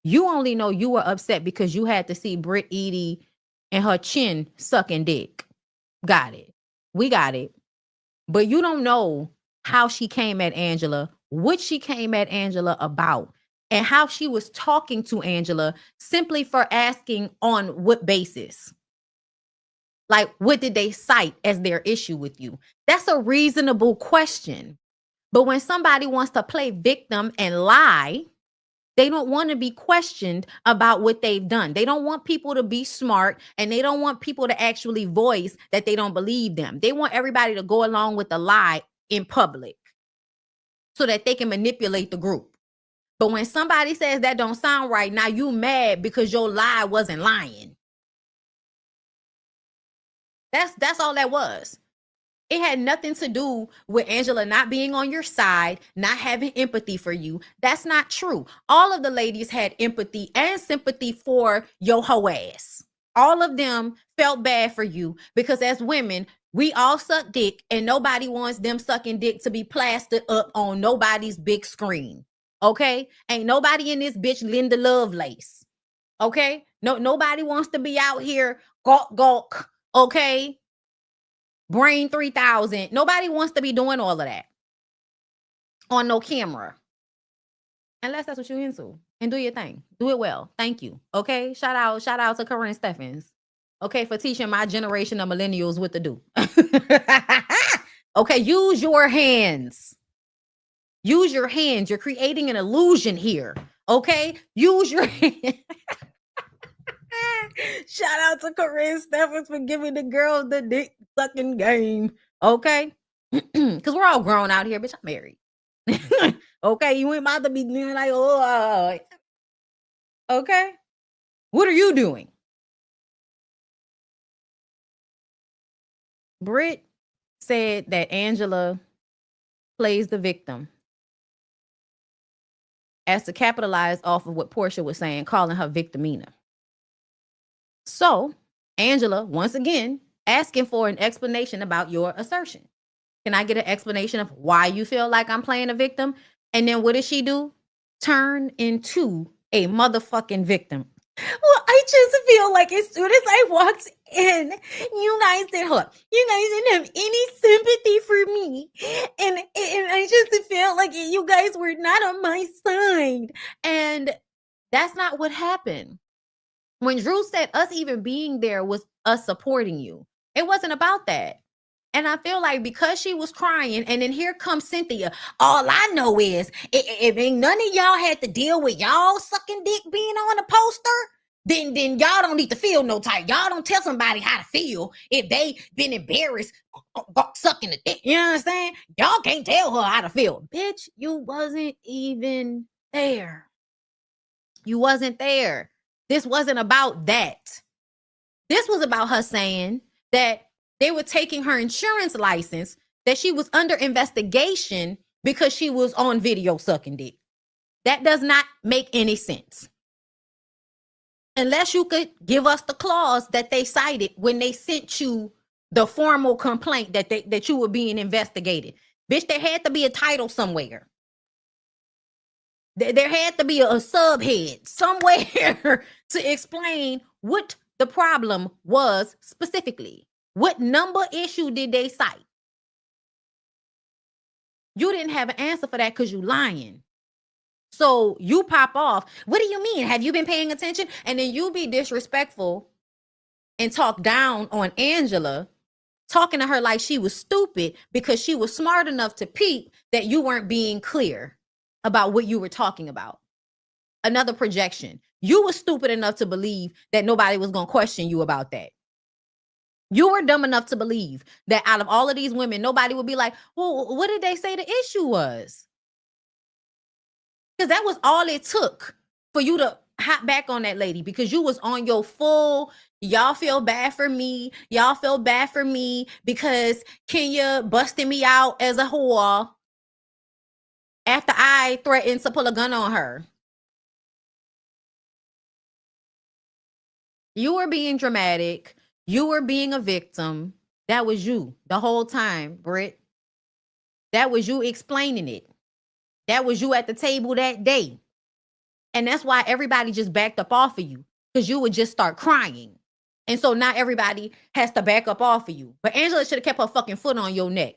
You only know you were upset because you had to see Britt Edie and her chin sucking dick. Got it. We got it. But you don't know how she came at Angela, what she came at Angela about, and how she was talking to Angela simply for asking on what basis. Like, what did they cite as their issue with you? That's a reasonable question. But when somebody wants to play victim and lie, they don't want to be questioned about what they've done. They don't want people to be smart, and they don't want people to actually voice that they don't believe them. They want everybody to go along with the lie in public so that they can manipulate the group. But when somebody says that don't sound right, now you mad because your lie wasn't lying. That's all that was. It had nothing to do with Angela not being on your side, not having empathy for you. That's not true. All of the ladies had empathy and sympathy for your hoe ass. All of them felt bad for you because as women, we all suck dick and nobody wants them sucking dick to be plastered up on nobody's big screen. Okay? Ain't nobody in this bitch Linda Lovelace. Okay? Nobody wants to be out here gawk. Okay? Brain 3000. Nobody wants to be doing all of that on no camera. Unless that's what you're into. And do your thing. Do it well. Thank you. Okay? Shout out to Corinne Steffens. Okay, for teaching my generation of millennials what to do. Okay, use your hands. Use your hands. You're creating an illusion here. Okay? Use your hands. Shout out to Corinne Steffens for giving the girls the dick sucking game. Okay? Because we're all grown out here, bitch. I'm married. Okay? You ain't about to be doing like, oh. Okay? What are you doing? Britt said that Angela plays the victim as to capitalize off of what Porsha was saying, calling her victimina. So, Angela, once again, asking for an explanation about your assertion. Can I get an explanation of why you feel like I'm playing a victim? And then what does she do? Turn into a motherfucking victim. Well, I just feel like as soon as I walked in, you guys didn't have any sympathy for me. And I just felt like you guys were not on my side. And that's not what happened. When Drew said us even being there was us supporting you, it wasn't about that. And I feel like because she was crying, and then here comes Cynthia. All I know is if ain't none of y'all had to deal with y'all sucking dick being on the poster, then y'all don't need to feel no type. Y'all don't tell somebody how to feel if they been embarrassed sucking the dick. You know what I'm saying? Y'all can't tell her how to feel. Bitch, you wasn't even there. You wasn't there. This wasn't about that. This was about her saying that they were taking her insurance license, that she was under investigation because she was on video sucking dick. That does not make any sense. Unless you could give us the clause that they cited when they sent you the formal complaint that you were being investigated. Bitch, there had to be a title somewhere. There had to be a subhead somewhere to explain what the problem was specifically. What number issue did they cite? You didn't have an answer for that because you lying. So you pop off. What do you mean? Have you been paying attention? And then you be disrespectful and talk down on Angela, talking to her like she was stupid because she was smart enough to peep that you weren't being clear about what you were talking about. Another projection. You were stupid enough to believe that nobody was going to question you about that. You were dumb enough to believe that out of all of these women, nobody would be like, well, what did they say the issue was? Because that was all it took for you to hop back on that lady, because you was on your full, y'all feel bad for me. Y'all feel bad for me because Kenya busted me out as a whore after I threatened to pull a gun on her. You were being dramatic. You were being a victim. That was you the whole time, Britt. That was you explaining it. That was you at the table that day. And that's why everybody just backed up off of you, because you would just start crying. And so now everybody has to back up off of you. But Angela should have kept her fucking foot on your neck.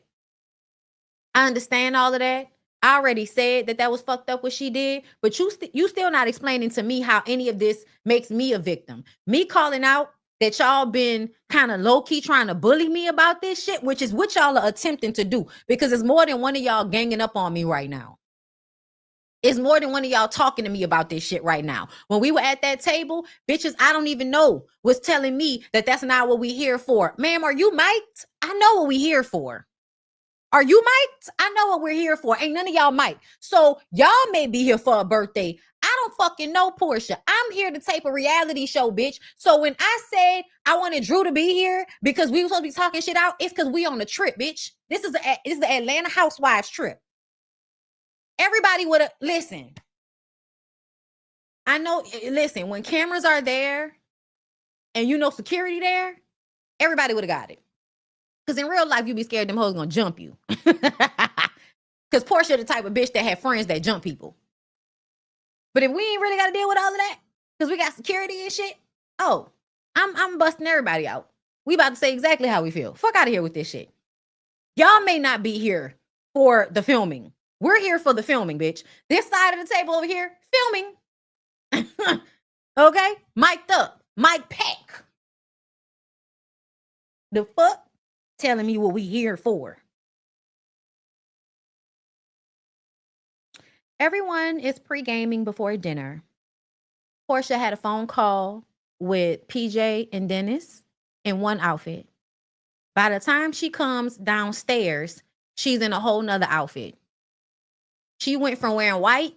I understand all of that. I already said that was fucked up what she did, but you still not explaining to me how any of this makes me a victim. Me calling out that y'all been kind of low-key trying to bully me about this shit, which is what y'all are attempting to do, because it's more than one of y'all ganging up on me right now. It's more than one of y'all talking to me about this shit right now. When we were at that table, bitches I don't even know was telling me that that's not what we here for. Ma'am, are you mic'd? I know what we here for. Are you mic'd? I know what we're here for. Ain't none of y'all mic'd. So y'all may be here for a birthday. I don't fucking know, Porsha. I'm here to tape a reality show, bitch. So when I said I wanted Drew to be here because we were supposed to be talking shit out, it's because we on a trip, bitch. This is the Atlanta Housewives trip. Everybody would have, listen. I know, listen, when cameras are there and you know security there, everybody would have got it. Because in real life, you be scared them hoes gonna jump you. Because Porsha the type of bitch that have friends that jump people. But if we ain't really got to deal with all of that, because we got security and shit, oh, I'm busting everybody out. We about to say exactly how we feel. Fuck out of here with this shit. Y'all may not be here for the filming. We're here for the filming, bitch. This side of the table over here, filming. Okay? Mic'd up. Mic pack. The fuck? Telling me what we here for. Everyone is pre-gaming before dinner. Porsha had a phone call with PJ and Dennis in one outfit. By the time she comes downstairs, she's in a whole nother outfit. She went from wearing white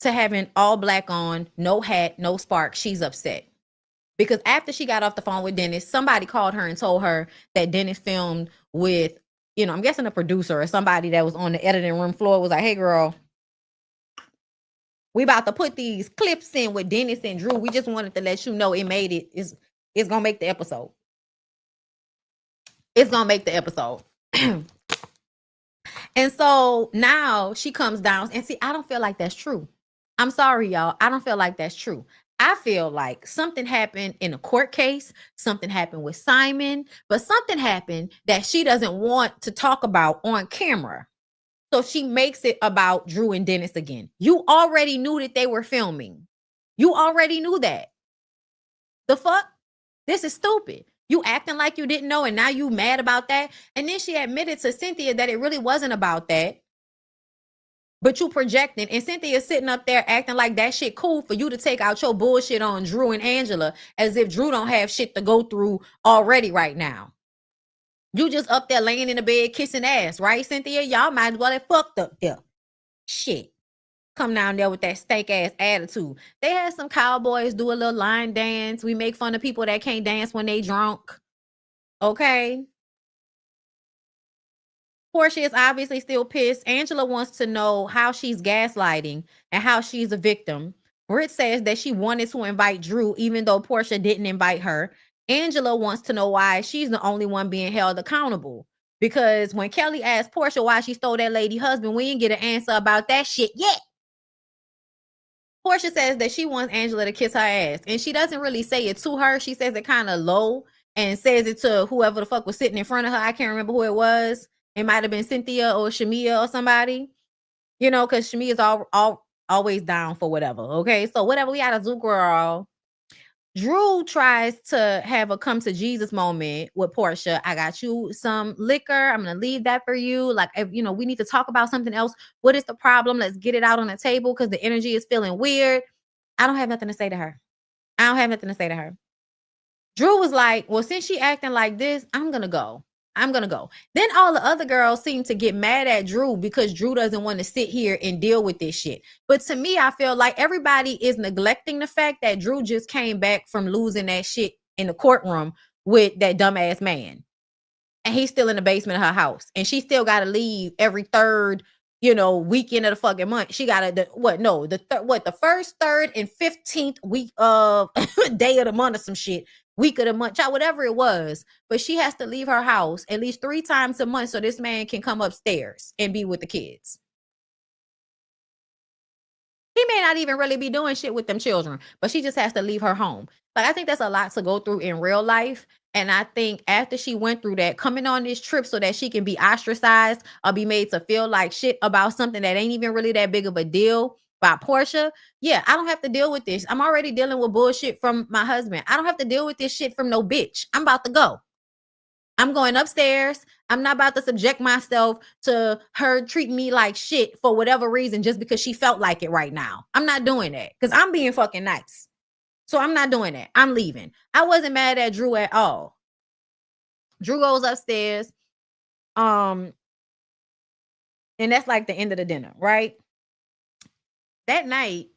to having all black on, no hat, no spark. She's upset. Because after she got off the phone with Dennis, somebody called her and told her that Dennis filmed with, I'm guessing a producer or somebody that was on the editing room floor, was like, hey, girl, we about to put these clips in with Dennis and Drew. We just wanted to let you know it made it. It's going to make the episode. It's going to make the episode. And so now she comes down and see, I don't feel like that's true. I'm sorry, y'all. I don't feel like that's true. I feel like something happened in a court case, something happened with Simon, but something happened that she doesn't want to talk about on camera. So she makes it about Drew and Dennis again. You already knew that they were filming. You already knew that. The fuck? This is stupid. You acting like you didn't know, and now you mad about that. And then she admitted to Cynthia that it really wasn't about that. But you projecting, and Cynthia sitting up there acting like that shit cool for you to take out your bullshit on Drew and Angela, as if Drew don't have shit to go through already right now. You just up there laying in the bed kissing ass, right, Cynthia? Y'all might as well have fucked up there. Shit. Come down there with that stank ass attitude. They had some cowboys do a little line dance. We make fun of people that can't dance when they drunk. Okay. Porsha is obviously still pissed. Angela wants to know how she's gaslighting and how she's a victim. Britt says that she wanted to invite Drew even though Porsha didn't invite her. Angela wants to know why she's the only one being held accountable. Because when Kelly asked Porsha why she stole that lady husband, we didn't get an answer about that shit yet. Porsha says that she wants Angela to kiss her ass, and she doesn't really say it to her. She says it kind of low and says it to whoever the fuck was sitting in front of her. I can't remember who it was. It might have been Cynthia or Shamia or somebody, you know, because Shamia's always down for whatever. Okay, so whatever we got to do, girl. Drew tries to have a come to Jesus moment with Porsha. I got you some liquor. I'm going to leave that for you. Like, if, you know, we need to talk about something else. What is the problem? Let's get it out on the table because the energy is feeling weird. I don't have nothing to say to her. I don't have nothing to say to her. Drew was like, well, since she acting like this, I'm going to go. I'm going to go. Then all the other girls seem to get mad at Drew because Drew doesn't want to sit here and deal with this shit. But to me, I feel like everybody is neglecting the fact that Drew just came back from losing that shit in the courtroom with that dumbass man. And he's still in the basement of her house. And she still got to leave every third, you know, weekend of the fucking month. She got to, the first, third, and 15th week of day of the month or some shit. Week of the month, child, whatever it was. But she has to leave her house at least 3 times a month so this man can come upstairs and be with the kids. He may not even really be doing shit with them children, but she just has to leave her home. Like, I think that's a lot to go through in real life. And I think after she went through that, coming on this trip so that she can be ostracized or be made to feel like shit about something that ain't even really that big of a deal by Porsha. Yeah, I don't have to deal with this. I'm already dealing with bullshit from my husband. I don't have to deal with this shit from no bitch. I'm about to go. I'm going upstairs. I'm not about to subject myself to her treating me like shit for whatever reason just because she felt like it right now. I'm not doing that because I'm being fucking nice. So I'm not doing that. I'm leaving. I wasn't mad at Drew at all. Drew goes upstairs. And that's like the end of the dinner, right? That night,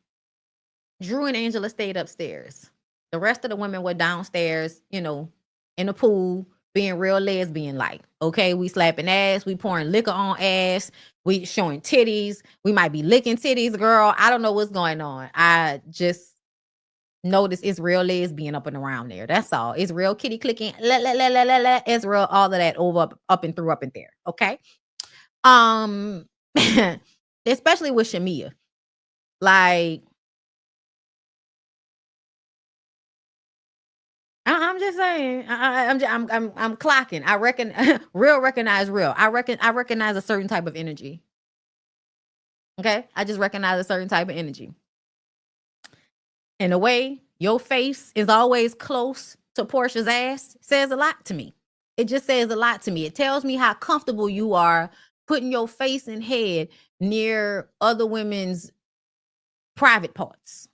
Drew and Angela stayed upstairs. The rest of the women were downstairs, you know, in the pool, being real lesbian like. Okay, we slapping ass, we pouring liquor on ass, we showing titties, we might be licking titties, girl. I don't know what's going on. I just notice it's real lesbian up and around there. That's all. It's real kitty clicking. It's real all of that over up and through up in there. Okay. Especially with Shamia. Like, I'm just saying. I'm clocking. I reckon real recognize real. I recognize a certain type of energy. Okay, I just recognize a certain type of energy. In a way, your face is always close to Porsha's ass says a lot to me. It just says a lot to me. It tells me how comfortable you are putting your face and head near other women's private parts.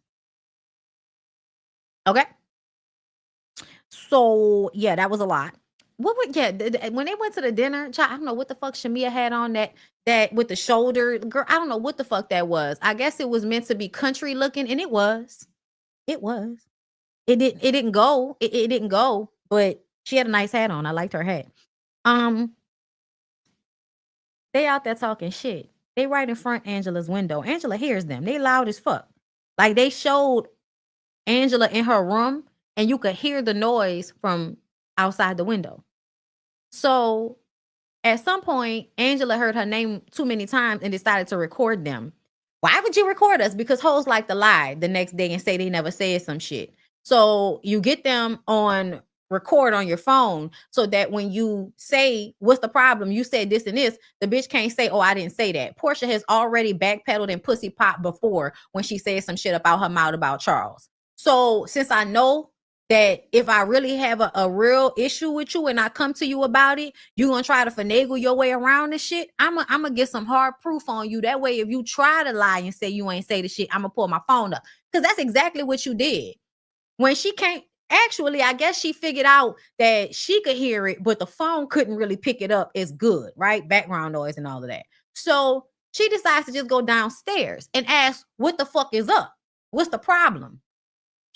Okay. So yeah, that was a lot. When they went to the dinner, child, I don't know what the fuck Shamia had on that with the shoulder, girl. I don't know what the fuck that was. I guess it was meant to be country looking, and it was. It was. It didn't go. It didn't go. But she had a nice hat on. I liked her hat. They out there talking shit. They right in front Angela's window. Angela hears them. They loud as fuck. Like, they showed Angela in her room, and you could hear the noise from outside the window. So at some point, Angela heard her name too many times and decided to record them. Why would you record us? Because hoes like to lie the next day and say they never said some shit. So you get them on record on your phone so that when you say, what's the problem? You said this and this. The bitch can't say, oh, I didn't say that. Porsha has already backpedaled and pussy popped before when she said some shit about her mouth about Charles. So since I know that if I really have a real issue with you and I come to you about it, you're going to try to finagle your way around this shit. I'm going to get some hard proof on you. That way, if you try to lie and say you ain't say the shit, I'm going to pull my phone up. Because that's exactly what you did. When she can't, actually, I guess she figured out that she could hear it, but the phone couldn't really pick it up as good, right? Background noise and all of that. So she decides to just go downstairs and ask, what the fuck is up? What's the problem?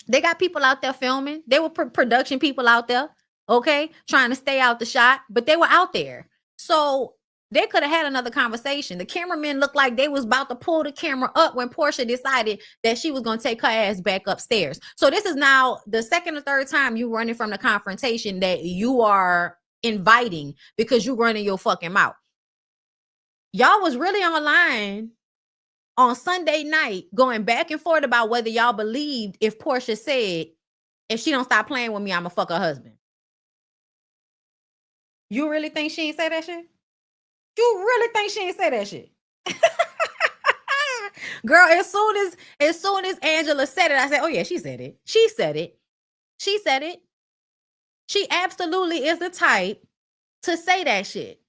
They got people out there filming. They were production people out there, okay, trying to stay out the shot, but they were out there. So they could have had another conversation. The cameramen looked like they was about to pull the camera up when Porsha decided that she was going to take her ass back upstairs. So this is now the second or third time you running from the confrontation that you are inviting because you running your fucking mouth. Y'all was really online on Sunday night going back and forth about whether y'all believed if Porsha said, if she don't stop playing with me, I'ma fuck her husband. You really think she ain't say that shit? You really think she ain't say that shit? Girl, as soon as Angela said it, I said, oh yeah, she said it. She said it. She said it. She absolutely is the type to say that shit.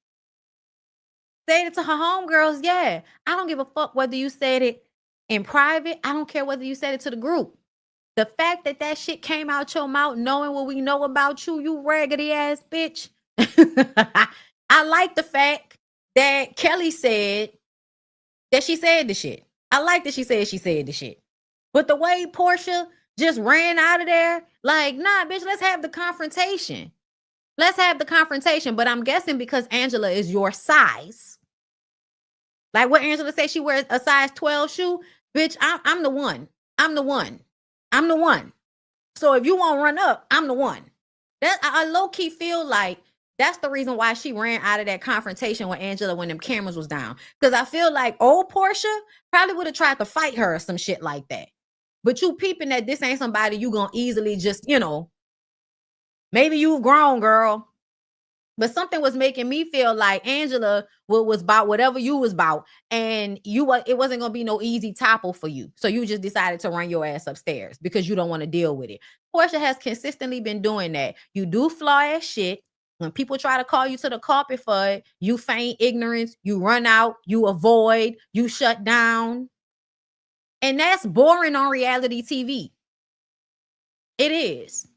Say it to her homegirls. Yeah. I don't give a fuck whether you said it in private. I don't care whether you said it to the group. The fact that that shit came out your mouth, knowing what we know about you, you raggedy ass bitch. I like the fact that Kelly said that she said the shit. I like that she said the shit. But the way Porsha just ran out of there, like, nah, bitch, let's have the confrontation. Let's have the confrontation. But I'm guessing because Angela is your size. Like what Angela said, she wears a size 12 shoe. Bitch, I'm the one. I'm the one. I'm the one. So if you won't run up, I'm the one. That I low-key feel like that's the reason why she ran out of that confrontation with Angela when them cameras was down. Because I feel like old Porsha probably would have tried to fight her or some shit like that. But you peeping that this ain't somebody you gonna easily just, maybe you've grown, girl. But something was making me feel like Angela was about whatever you was about, and it wasn't gonna be no easy topple for you. So you just decided to run your ass upstairs because you don't want to deal with it. Porsha has consistently been doing that. You do flaw ass shit. When people try to call you to the carpet for it, you feign ignorance, you run out, you avoid, you shut down. And that's boring on reality TV. It is.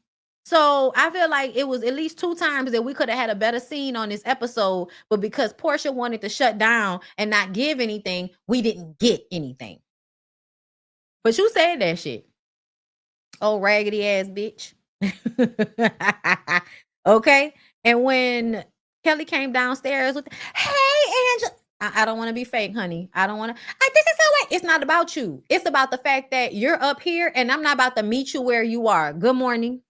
So I feel like it was at least 2 times that we could have had a better scene on this episode, but because Porsha wanted to shut down and not give anything, we didn't get anything. But you said that shit. Oh, raggedy ass bitch. Okay. And when Kelly came downstairs with, hey, Angela, I don't want to be fake, honey. I don't want to. This is how it's not about you. It's about the fact that you're up here and I'm not about to meet you where you are. Good morning.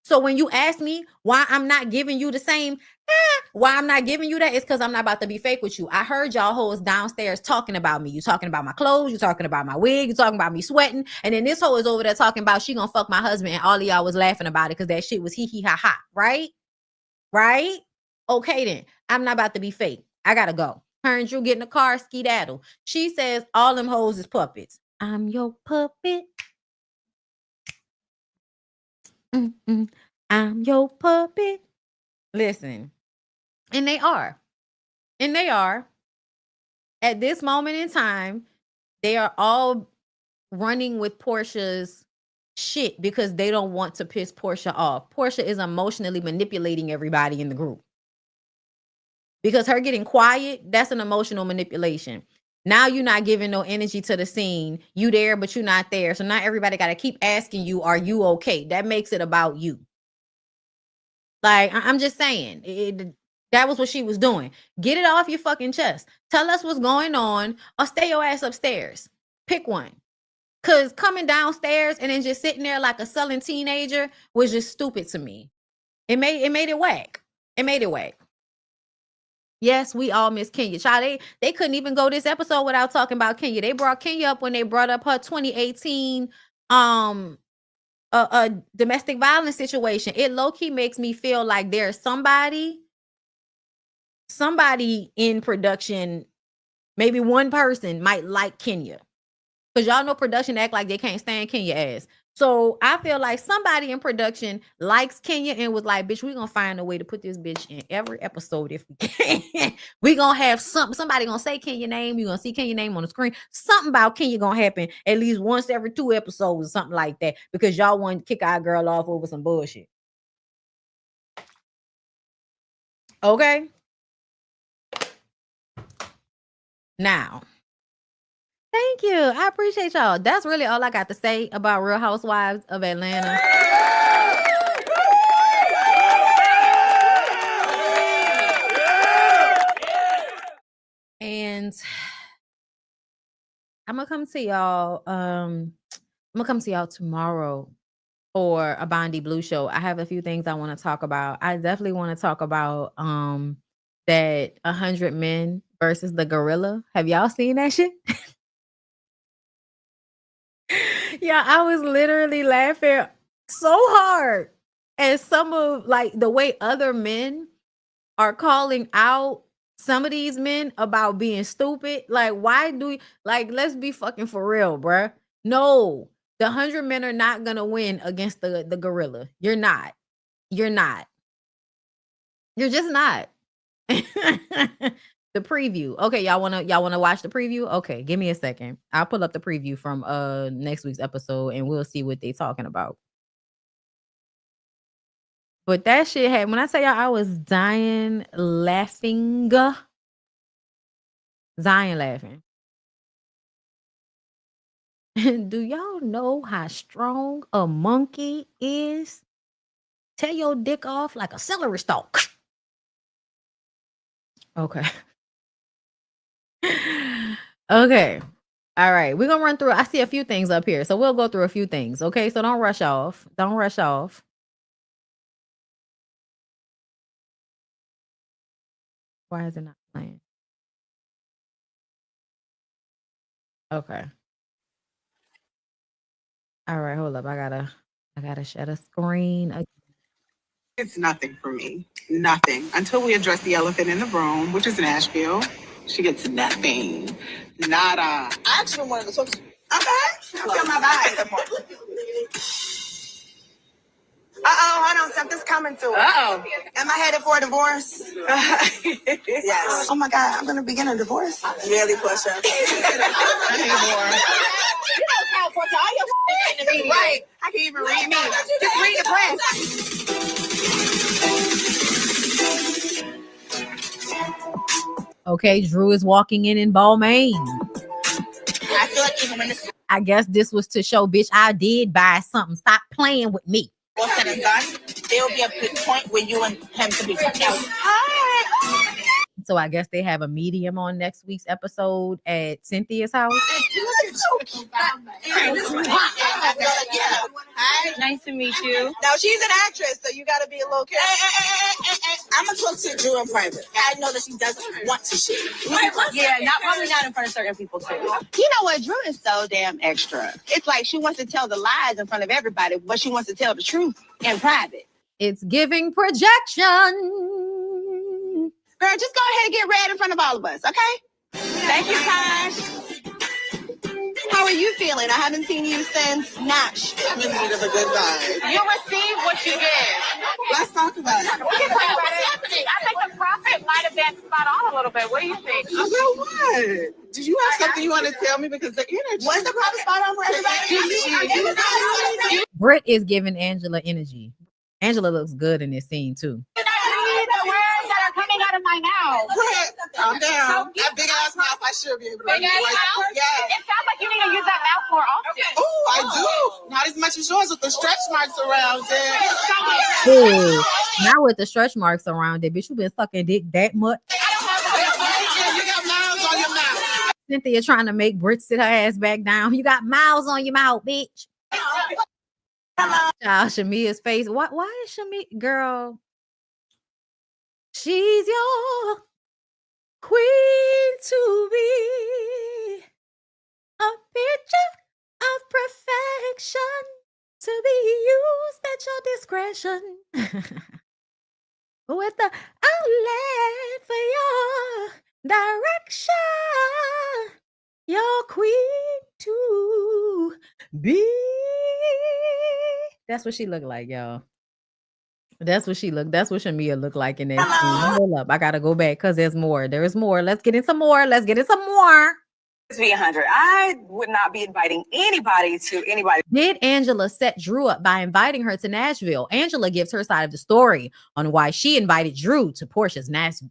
So when you ask me why I'm not giving you the same, why I'm not giving you that, it's because I'm not about to be fake with you. I heard y'all hoes downstairs talking about me. You talking about my clothes, you talking about my wig, you talking about me sweating. And then this hoe is over there talking about she gonna fuck my husband, and all of y'all was laughing about it because that shit was hee hee ha ha. Right? Right? Okay then. I'm not about to be fake. I gotta go. Her and Drew get in the car, skedaddle. She says all them hoes is puppets. I'm your puppet. I'm your puppet. Listen, and they are. And they are. At this moment in time, they are all running with Porsha's shit because they don't want to piss Porsha off. Porsha is emotionally manipulating everybody in the group. Because her getting quiet, that's an emotional manipulation. Now you're not giving no energy to the scene. You there, but you're not there. So now everybody got to keep asking you, are you okay? That makes it about you. Like, I'm just saying, that was what she was doing. Get it off your fucking chest. Tell us what's going on or stay your ass upstairs. Pick one. Because coming downstairs and then just sitting there like a sullen teenager was just stupid to me. It made it whack. It made it whack. Yes, we all miss Kenya. Child, they couldn't even go this episode without talking about Kenya. They brought Kenya up when they brought up her 2018 a domestic violence situation. It low-key makes me feel like there's somebody in production, maybe one person might like Kenya. Because y'all know production act like they can't stand Kenya ass. So I feel like somebody in production likes Kenya and was like, bitch, we're going to find a way to put this bitch in every episode if we can. We're going to have somebody going to say Kenya name. You're going to see Kenya name on the screen. Something about Kenya going to happen at least once every 2 episodes or something like that. Because y'all want to kick our girl off over some bullshit. Okay? Now, thank you. I appreciate y'all. That's really all I got to say about Real Housewives of Atlanta. And I'm gonna come to y'all. I'm gonna come to y'all tomorrow for a BondyBlue show, I have a few things I want to talk about. I definitely want to talk about that 100 men versus the gorilla. Have y'all seen that shit? Yeah, I was literally laughing so hard at some of like the way other men are calling out some of these men about being stupid. Like, why do you like let's be fucking for real, bruh. No, the 100 men are not gonna win against the gorilla. You're not. You're not. You're just not. The preview. Okay, y'all wanna watch the preview? Okay, give me a second. I'll pull up the preview from next week's episode and we'll see what they talking about. But that shit had when I tell y'all I was dying laughing. Dying laughing. Do y'all know how strong a monkey is? Tear your dick off like a celery stalk. Okay. Okay. All right. We're gonna run through. I see a few things up here. So we'll go through a few things. Okay. So don't rush off. Don't rush off. Why is it not playing? Okay. All right, hold up. I gotta share the screen. It's nothing for me. Nothing. Until we address the elephant in the room, which is Nashville. She gets nothing. Nada. I actually wanted to talk to you. Okay. Feel my vibe. Hold on. Something's coming to it. Uh-oh. Am I headed for a divorce? Yes. Oh my God, I'm gonna begin a divorce. Really, Porsha? I need more. You don't count for all your in the media. Right. I can even read me. Just read the press. Okay, Drew is walking in Balmain. I feel like even when this I guess this was to show, bitch, I did buy something. Stop playing with me. all said and done, there will be a good point where you and him can be together. Hi. So I guess they have a medium on next week's episode at Cynthia's house. Nice to meet you. Now she's an actress, so you got to be a little careful. I'm gonna talk to Drew in private. I know that she doesn't want to share. Yeah, probably not in front of certain people too. You know what? Drew is so damn extra. It's like she wants to tell the lies in front of everybody, but she wants to tell the truth in private. It's giving projection. Girl, just go ahead and get red in front of all of us, okay? Thank you, Taj. How are you feeling? I haven't seen you since Nash. I'm in need of a good vibe. You receive what you give. Let's talk about it. What's happening? I think the profit might have been spot on a little bit. What do you think? About what? Do you have something you want to tell me? Because the energy. What's the profit spot on for everybody? Britt is giving Angela energy. Angela looks good in this scene too. I need the words that are coming out of my mouth. Calm down. That big ass mouth, I should be able to Big read. ass mouth? Yeah. It sounds like you need to use that mouth more often. Oh, I do. Not as much as yours with the stretch marks around it. Ooh, not with the stretch marks around it, bitch. You been sucking dick that much. You got miles on your mouth. Cynthia trying to make Britt sit her ass back down. You got miles on your mouth, bitch. Child, Shamia's face. Why is Shamia, girl? She's your queen to be. A picture of perfection to be used at your discretion. With the outlet for your direction. Your queen to be. That's what she looked like, y'all. That's what Shamia looked like in that scene. Hold up. I gotta go back because there's more. There's more. Let's get in some more. To be 100, I would not be inviting anybody to anybody. Did Angela set Drew up by inviting her to Nashville? Angela gives her side of the story on why she invited Drew to Porsha's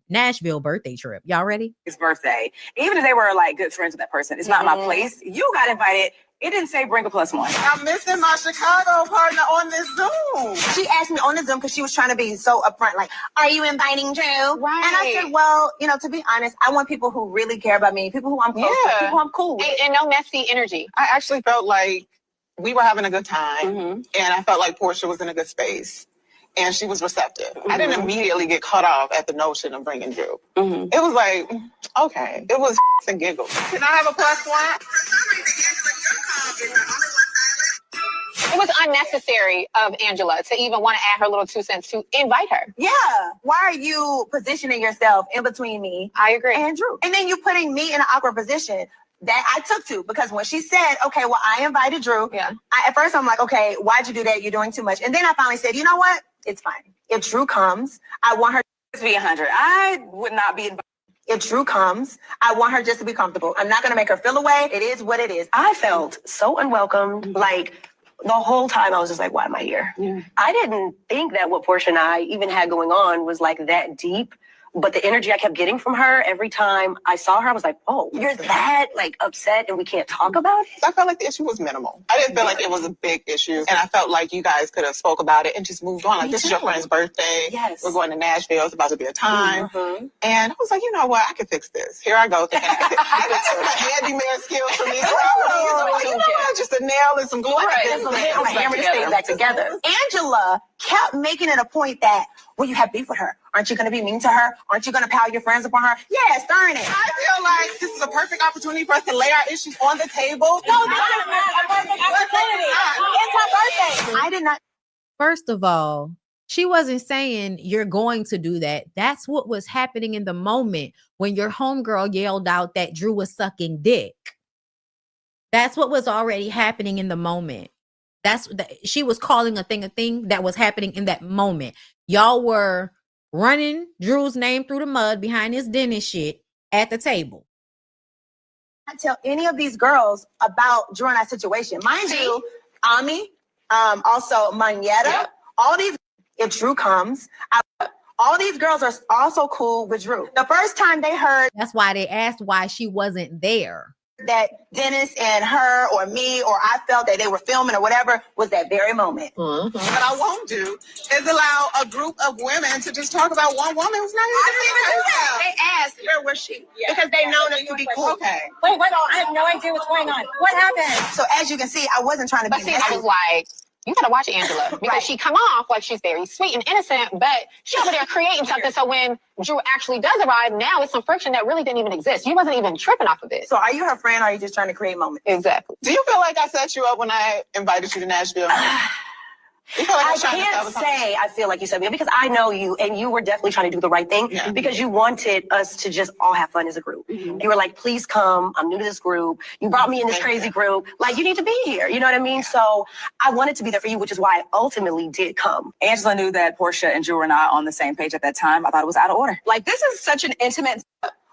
Nashville birthday trip. Y'all ready? His birthday, even if they were like good friends with that person, it's not my place. You got invited. It didn't say bring a +1. I'm missing my Chicago partner on this Zoom. She asked me on the Zoom because she was trying to be so upfront, like, are you inviting Drew? Right. And I said, well, to be honest, I want people who really care about me, people who I'm close to, people who I'm cool with. And no messy energy. I actually felt like we were having a good time, and I felt like Porsha was in a good space, and she was receptive. I didn't immediately get cut off at the notion of bringing Drew. It was like, okay, it was and giggles. Can I have a plus one? It was unnecessary of Angela to even want to add her little 2 cents to invite her. Yeah. Why are you positioning yourself in between me I agree. and Drew? And then you putting me in an awkward position that I took to, because when she said, okay, well, I invited Drew. Yeah. At first I'm like, okay, why'd you do that? You're doing too much. And then I finally said, you know what? It's fine. If Drew comes, I want her Let's be 100. I would not be invited. If Drew comes, I want her just to be comfortable. I'm not going to make her feel away. It is what it is. I felt so unwelcome. Like the whole time I was just like, why am I here? Yeah. I didn't think that what Porsha and I even had going on was like that deep. But the energy I kept getting from her every time I saw her, I was like, oh, you're that like upset and we can't talk about it? I felt like the issue was minimal. I didn't feel like it was a big issue. And I felt like you guys could have spoke about it and just moved on. Like, this is your friend's birthday. Yes. We're going to Nashville. It's about to be a time. And I was like, you know what? I can fix this. Here I go. Thinking that's my handyman skills for me. Just a nail and some glue. I'm gonna hammer this thing back together. Angela kept making it a point that, well, you have beef with her. Aren't you going to be mean to her? Aren't you going to pile your friends upon her? Yeah, stirring it. I feel like this is a perfect opportunity for us to lay our issues on the table. No, this is not a perfect opportunity. It's her birthday. I did not. First of all, she wasn't saying you're going to do that. That's what was happening in the moment when your homegirl yelled out that Drew was sucking dick. That's what was already happening in the moment. She was calling a thing that was happening in that moment. Y'all were running Drew's name through the mud behind his dentist shit at the table. I tell any of these girls about Drew and I situation. Mind you, Ami, also Manetta, all these, if Drew comes, all these girls are also cool with Drew. The first time they heard That's why they asked why she wasn't there. that Dennis and her or me or I felt that they were filming or whatever was that very moment. What I won't do is allow a group of women to just talk about one woman who's not even They asked, where was she? Because they known us to be cool. okay. Wait, I have no idea what's going on. What happened? So as you can see, I wasn't trying to But be see, messy. I was like, you gotta watch Angela because she come off like she's very sweet and innocent, but she's over there creating something. So when Drew actually does arrive, now it's some friction that really didn't even exist. You wasn't even tripping off of it. So are you her friend or are you just trying to create moments? Exactly. Do you feel like I set you up when I invited you to Nashville? You feel like I was trying to can't establish something? say I feel like you said me because I know you and you were definitely trying to do the right thing because you wanted us to just all have fun as a group. You were like, please come. I'm new to this group. You brought me in this crazy group. Like, you need to be here. You know what I mean? So I wanted to be there for you, which is why I ultimately did come. Angela knew that Porsha and Drew were not on the same page at that time. I thought it was out of order. Like, this is such an intimate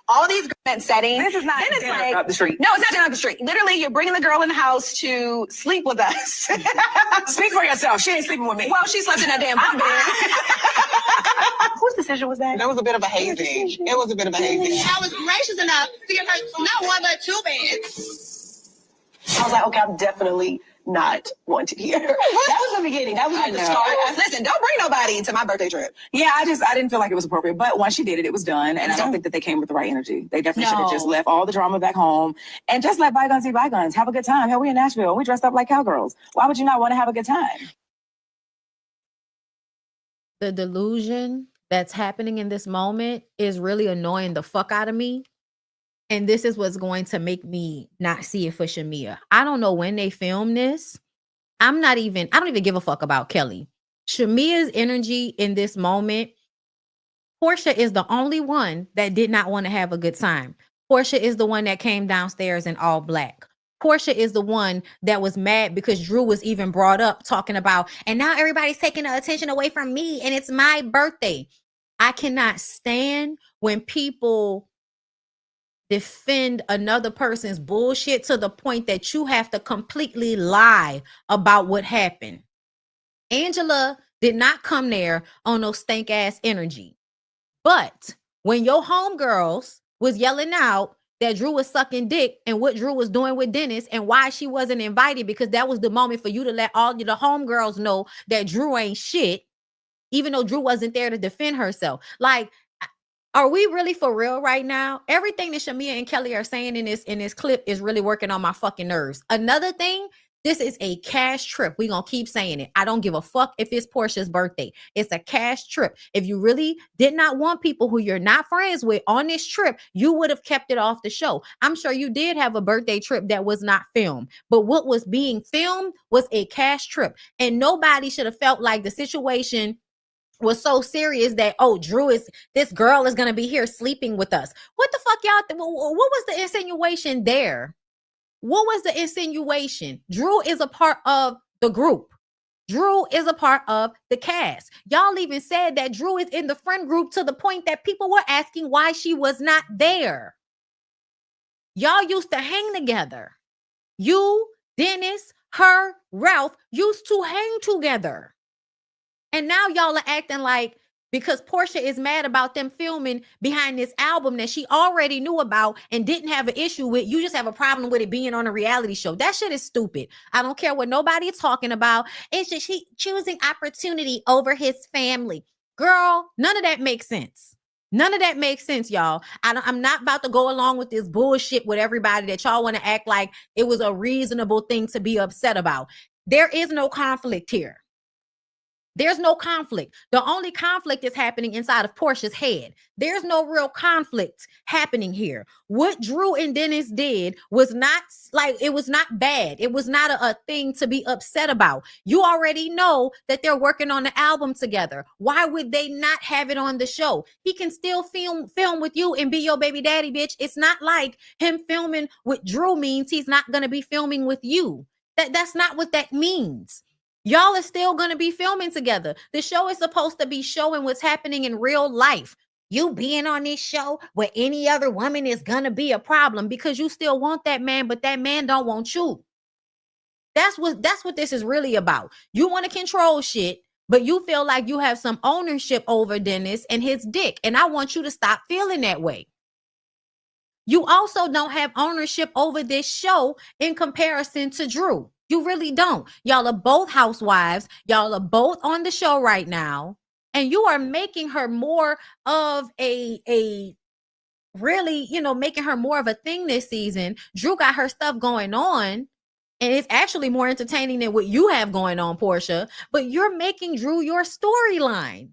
All these setting. This is not Then it's dinner like, up the street. No, it's not dinner up the street. Literally, you're bringing the girl in the house to sleep with us. Speak for yourself. She ain't sleeping with me. Well, she slept in that damn bunk bed. Whose decision was that? That was a bit of a hazing. It was a bit of a hazing. I was gracious enough to give her not one but two beds. I was like, okay, I'm definitely not wanted here. That was the beginning. That was like the start. Listen, don't bring nobody to my birthday trip. Yeah, I didn't feel like it was appropriate. But once she did it, it was done. And I don't think that they came with the right energy. They definitely should have just left all the drama back home and just let bygones be bygones. Have a good time. Hell, we in Nashville. We dressed up like cowgirls. Why would you not want to have a good time? The delusion that's happening in this moment is really annoying the fuck out of me. And this is what's going to make me not see it for Shamia. I don't know when they filmed this. I don't even give a fuck about Kelly. Shamia's energy in this moment, Porsha is the only one that did not want to have a good time. Porsha is the one that came downstairs in all black. Porsha is the one that was mad because Drew was even brought up talking about, and now everybody's taking the attention away from me and it's my birthday. I cannot stand when people defend another person's bullshit to the point that you have to completely lie about what happened. Angela did not come there on no stank ass energy. But when your homegirls was yelling out that Drew was sucking dick and what Drew was doing with Dennis and why she wasn't invited, because that was the moment for you to let all the homegirls know that Drew ain't shit, even though Drew wasn't there to defend herself. Like, are we really for real right now? Everything that Shamia and Kelly are saying in this clip is really working on my fucking nerves. Another thing This is a cash trip. We're going to keep saying it. I don't give a fuck if it's Porsha's birthday. It's a cash trip. If you really did not want people who you're not friends with on this trip, you would have kept it off the show. I'm sure you did have a birthday trip that was not filmed, but what was being filmed was a cash trip. And nobody should have felt like the situation was so serious that, oh, this girl is going to be here sleeping with us. What the fuck, y'all? What was the insinuation there? What was the insinuation? Drew is a part of the group. Drew is a part of the cast. Y'all even said that Drew is in the friend group to the point that people were asking why she was not there. Y'all used to hang together. You, Dennis, her, Ralph used to hang together. And now y'all are acting like because Porsha is mad about them filming behind this album that she already knew about and didn't have an issue with, you just have a problem with it being on a reality show. That shit is stupid. I don't care what nobody is talking about. It's just she choosing opportunity over his family. Girl, none of that makes sense. None of that makes sense, y'all. I'm not about to go along with this bullshit with everybody that y'all want to act like it was a reasonable thing to be upset about. There is no conflict here. There's no conflict. The only conflict is happening inside of Porsha's head. There's no real conflict happening here. What Drew and Dennis did was not it was not bad. It was not a thing to be upset about. You already know that they're working on the album together. Why would they not have it on the show? He can still film with you and be your baby daddy, bitch. It's not like him filming with Drew means he's not going to be filming with you. That's not what that means. Y'all are still going to be filming together. The show is supposed to be showing what's happening in real life. You being on this show where any other woman is going to be a problem because you still want that man, but that man don't want you. That's what this is really about. You want to control shit, but you feel like you have some ownership over Dennis and his dick. And I want you to stop feeling that way. You also don't have ownership over this show in comparison to Drew. You really don't. Y'all are both housewives. Y'all are both on the show right now. And you are making her more of a really, making her more of a thing this season. Drew got her stuff going on. And it's actually more entertaining than what you have going on, Porsha. But you're making Drew your storyline.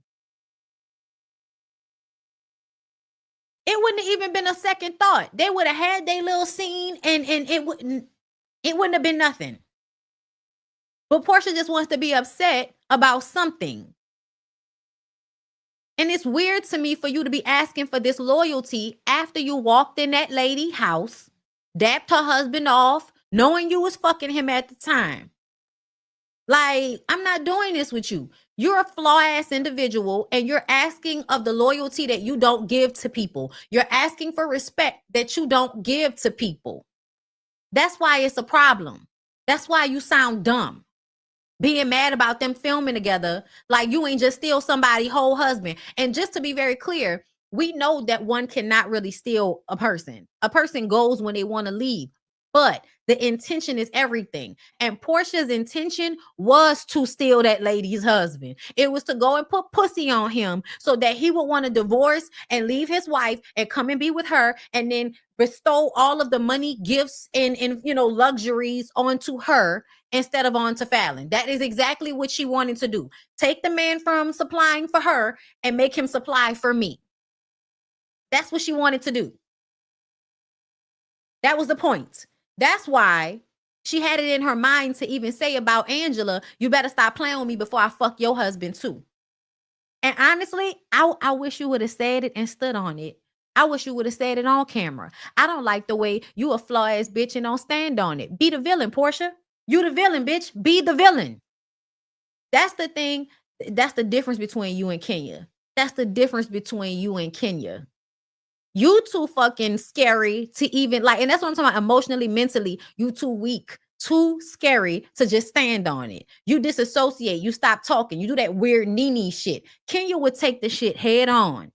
It wouldn't have even been a second thought. They would have had their little scene and it wouldn't have been nothing. But Porsha just wants to be upset about something. And it's weird to me for you to be asking for this loyalty after you walked in that lady's house, dapped her husband off, knowing you was fucking him at the time. Like, I'm not doing this with you. You're a flaw-ass individual and you're asking of the loyalty that you don't give to people. You're asking for respect that you don't give to people. That's why it's a problem. That's why you sound dumb. Being mad about them filming together like you ain't just steal somebody's whole husband. And just to be very clear, we know that one cannot really steal a person. A person goes when they want to leave. But the intention is everything. And Porsha's intention was to steal that lady's husband. It was to go and put pussy on him so that he would want to divorce and leave his wife and come and be with her and then bestow all of the money, gifts, and luxuries onto her instead of onto Fallon. That is exactly what she wanted to do. Take the man from supplying for her and make him supply for me. That's what she wanted to do. That was the point. That's why she had it in her mind to even say about Angela, you better stop playing with me before I fuck your husband too. And honestly, I wish you would have said it and stood on it. I wish you would have said it on camera. I don't like the way you a flaw-ass bitch and don't stand on it. Be the villain, Porsha. You the villain, bitch. Be the villain. That's the thing. That's the difference between you and Kenya. That's the difference between you and Kenya. You too fucking scary to even and that's what I'm talking about. Emotionally, mentally, you too weak, too scary to just stand on it. You disassociate, you stop talking, you do that weird Nene shit. Kenya would take the shit head on.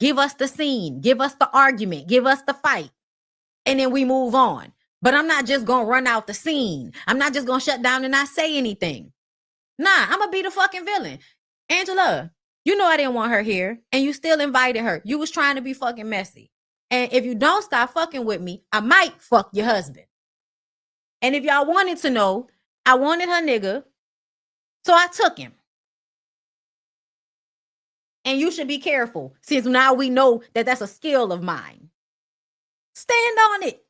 Give us the scene, give us the argument, give us the fight, and then we move on. But I'm not just gonna run out the scene. I'm not just gonna shut down and not say anything. Nah, I'm gonna be the fucking villain. Angela, you know I didn't want her here, and you still invited her. You was trying to be fucking messy. And if you don't stop fucking with me, I might fuck your husband. And if y'all wanted to know, I wanted her nigga, so I took him. And you should be careful, since now we know that that's a skill of mine. Stand on it.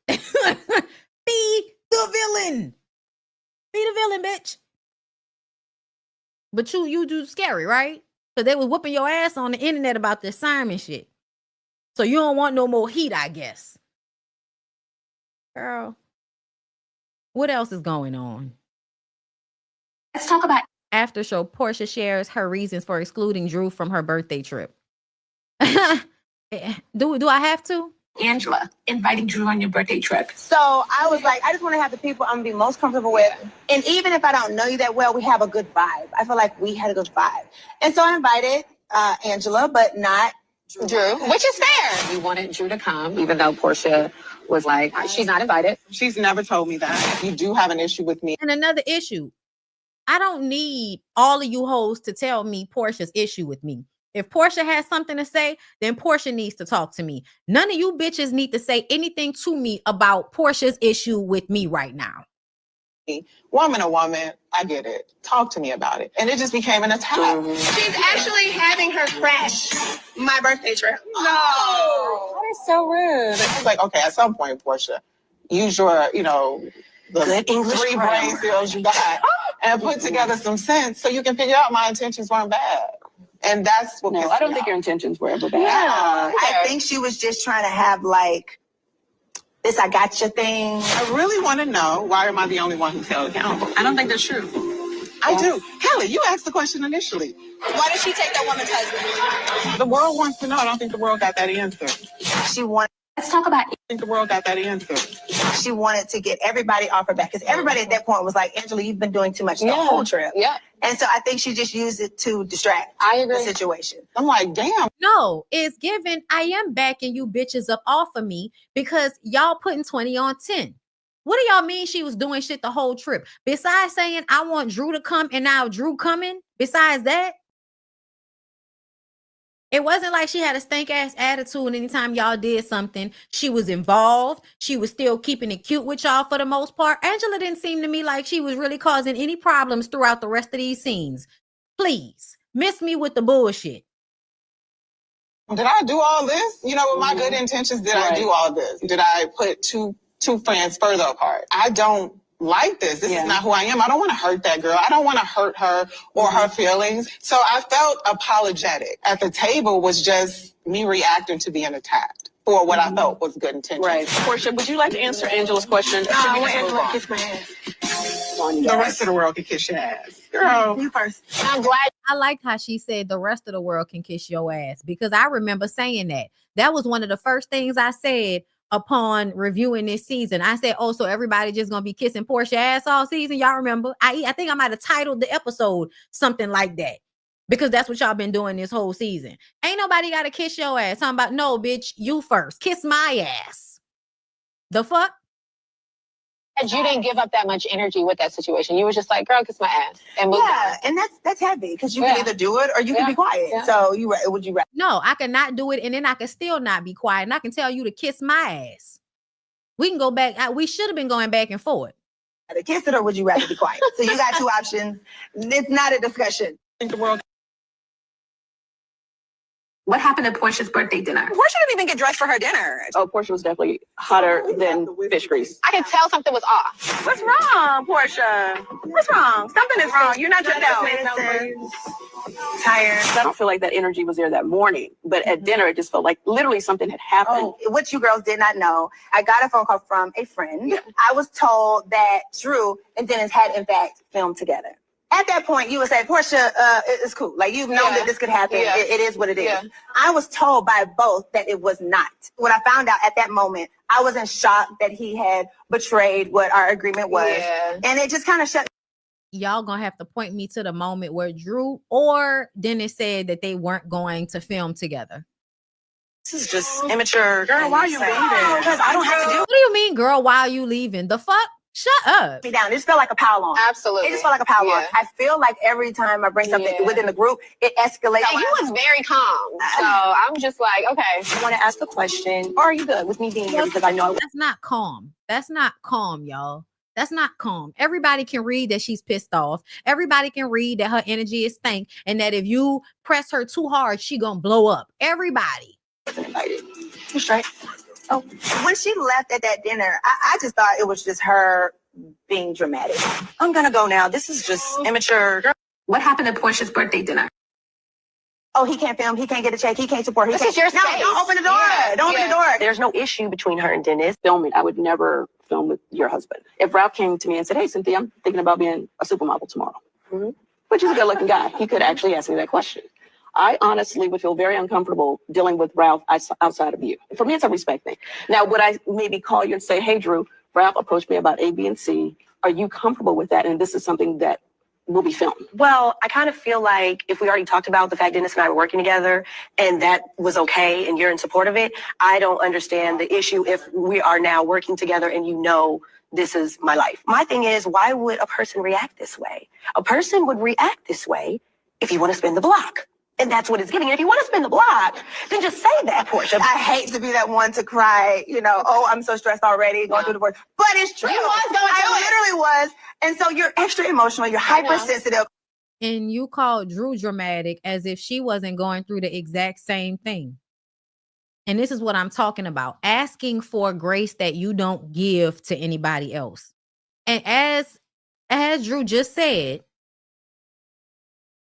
Be the villain. Be the villain, bitch. But you do scary, right? So they was whooping your ass on the internet about this Simon shit. So you don't want no more heat, I guess. Girl, what else is going on? Let's talk about After show, Porsha shares her reasons for excluding Drew from her birthday trip. Do I have to? Angela inviting Drew on your birthday trip. So I was like, I just want to have the people I'm gonna be most comfortable with. And even if I don't know you that well, we have a good vibe. I feel like we had a good vibe. And so I invited Angela, but not Drew, which is fair. We wanted Drew to come, even though Porsha was like, she's not invited. She's never told me that. You do have an issue with me. And another issue, I don't need all of you hoes to tell me Portia's issue with me. If Porsha has something to say, then Porsha needs to talk to me. None of you bitches need to say anything to me about Portia's issue with me right now. Woman to woman, I get it. Talk to me about it. And it just became an attack. She's actually having her crash my birthday trip. No. That is so rude. It's like, okay, at some point, Porsha, use your, the Good English 3 grammar. brain cells you got and put together some sense so you can figure out my intentions weren't bad. And that's what No, I don't think your intentions were ever bad. Yeah. I think she was just trying to have like this I got you thing. I really want to know, why am I the only one who's held accountable? I don't think that's true. I do. Kelly, you asked the question initially. Why did she take that woman's husband? The world wants to know. I don't think the world got that answer. She wanted Let's talk about I think the world got that answer. she wanted to get everybody off her back. Because everybody at that point was like, Angela, you've been doing too much the whole trip. Yeah, And so I think she just used it to distract I the agree. situation. I'm like, damn. No, it's given. I am backing you bitches up off of me because y'all putting 20 on 10. What do y'all mean she was doing shit the whole trip? Besides saying I want Drew to come and now Drew coming, besides that, it wasn't like she had a stank ass attitude anytime y'all did something. She was involved. She was still keeping it cute with y'all for the most part. Angela didn't seem to me like she was really causing any problems throughout the rest of these scenes. Please, miss me with the bullshit. Did I do all this? With my good intentions, did I do all this? Did I put two friends further apart? I don't like this. This is not who I am. I don't want to hurt that girl. I don't want to hurt her or her feelings. So I felt apologetic. At the table was just me reacting to being attacked for what I felt was good intentions. Right. Porsha, would you like to answer Angela's question? I want Angela to kiss my ass. The rest of the world can kiss your ass. Girl. You first. I'm glad. I liked how she said the rest of the world can kiss your ass because I remember saying that. That was one of the first things I said upon reviewing this season. I said, oh, so everybody just gonna be kissing Porsha ass all season? Y'all remember? I think I might have titled the episode something like that because that's what y'all been doing this whole season. Ain't nobody gotta kiss your ass. Talking about, no, bitch, you first. Kiss my ass. The fuck? You didn't give up that much energy with that situation. You were just like, girl, kiss my ass. And moved on. And that's heavy because you can either do it or you can be quiet. Yeah. So would you rather? No, I can not do it and then I can still not be quiet and I can tell you to kiss my ass. We can go back. We should have been going back and forth. Kiss it or would you rather be quiet? So you got 2 options. It's not a discussion. I think the world. What happened at Portia's birthday dinner? Porsha didn't even get dressed for her dinner. Oh, Porsha was definitely hotter than fish grease. I could tell something was off. What's wrong, Porsha? What's wrong? Something is wrong. You're not just tired. I don't feel like that energy was there that morning, but at dinner, it just felt like literally something had happened. Oh, what you girls did not know, I got a phone call from a friend. I was told that Drew and Dennis had, in fact, filmed together. At that point, you would say, Porsha, it's cool. Like, you've known that this could happen. It is what it is. Yeah. I was told by both that it was not. When I found out at that moment, I was in shock that he had betrayed what our agreement was. Yeah. And it just kind of shut. Y'all gonna have to point me to the moment where Drew or Dennis said that they weren't going to film together. This is just immature. Girl, why are you leaving? Because I don't have to do What do you mean, girl, why are you leaving? The fuck? Shut up. me down. It just felt like a pile on. Absolutely. It just felt like a pile on. Yeah. I feel like every time I bring something within the group, it escalates. And you was very calm. So I'm just like, okay. I want to ask a question. Or are you good with me being here because I know That's not calm. That's not calm, y'all. That's not calm. Everybody can read that she's pissed off. Everybody can read that her energy is stank and that if you press her too hard, she gonna blow up. Everybody. You're straight. Oh, when she left at that dinner, I just thought it was just her being dramatic. I'm gonna go now. This is just immature. What happened at Portia's birthday dinner? Oh, he can't film. He can't get a check. He can't support. He This can't. is your No, space. don't open the door. Don't open the door. There's no issue between her and Dennis. Filming, I would never film with your husband. If Ralph came to me and said, "Hey, Cynthia, I'm thinking about being a supermodel tomorrow," which is a good-looking guy, he could actually ask me that question. I honestly would feel very uncomfortable dealing with Ralph outside of you. For me, it's a respect thing. Now, would I maybe call you and say, "Hey, Drew, Ralph approached me about A, B, and C. Are you comfortable with that? And this is something that will be filmed." Well, I kind of feel like if we already talked about the fact Dennis and I were working together and that was okay and you're in support of it, I don't understand the issue if we are now working together and you know this is my life. My thing is, why would a person react this way? A person would react this way if you want to spin the block. And that's what it's giving. And if you want to spin the block, then just say that, Porsha. I hate to be that one to cry, oh, I'm so stressed already going through the divorce. But it's true. You was going through I literally was. And so you're extra emotional. You're hypersensitive. And you called Drew dramatic as if she wasn't going through the exact same thing. And this is what I'm talking about. Asking for grace that you don't give to anybody else. And as Drew just said,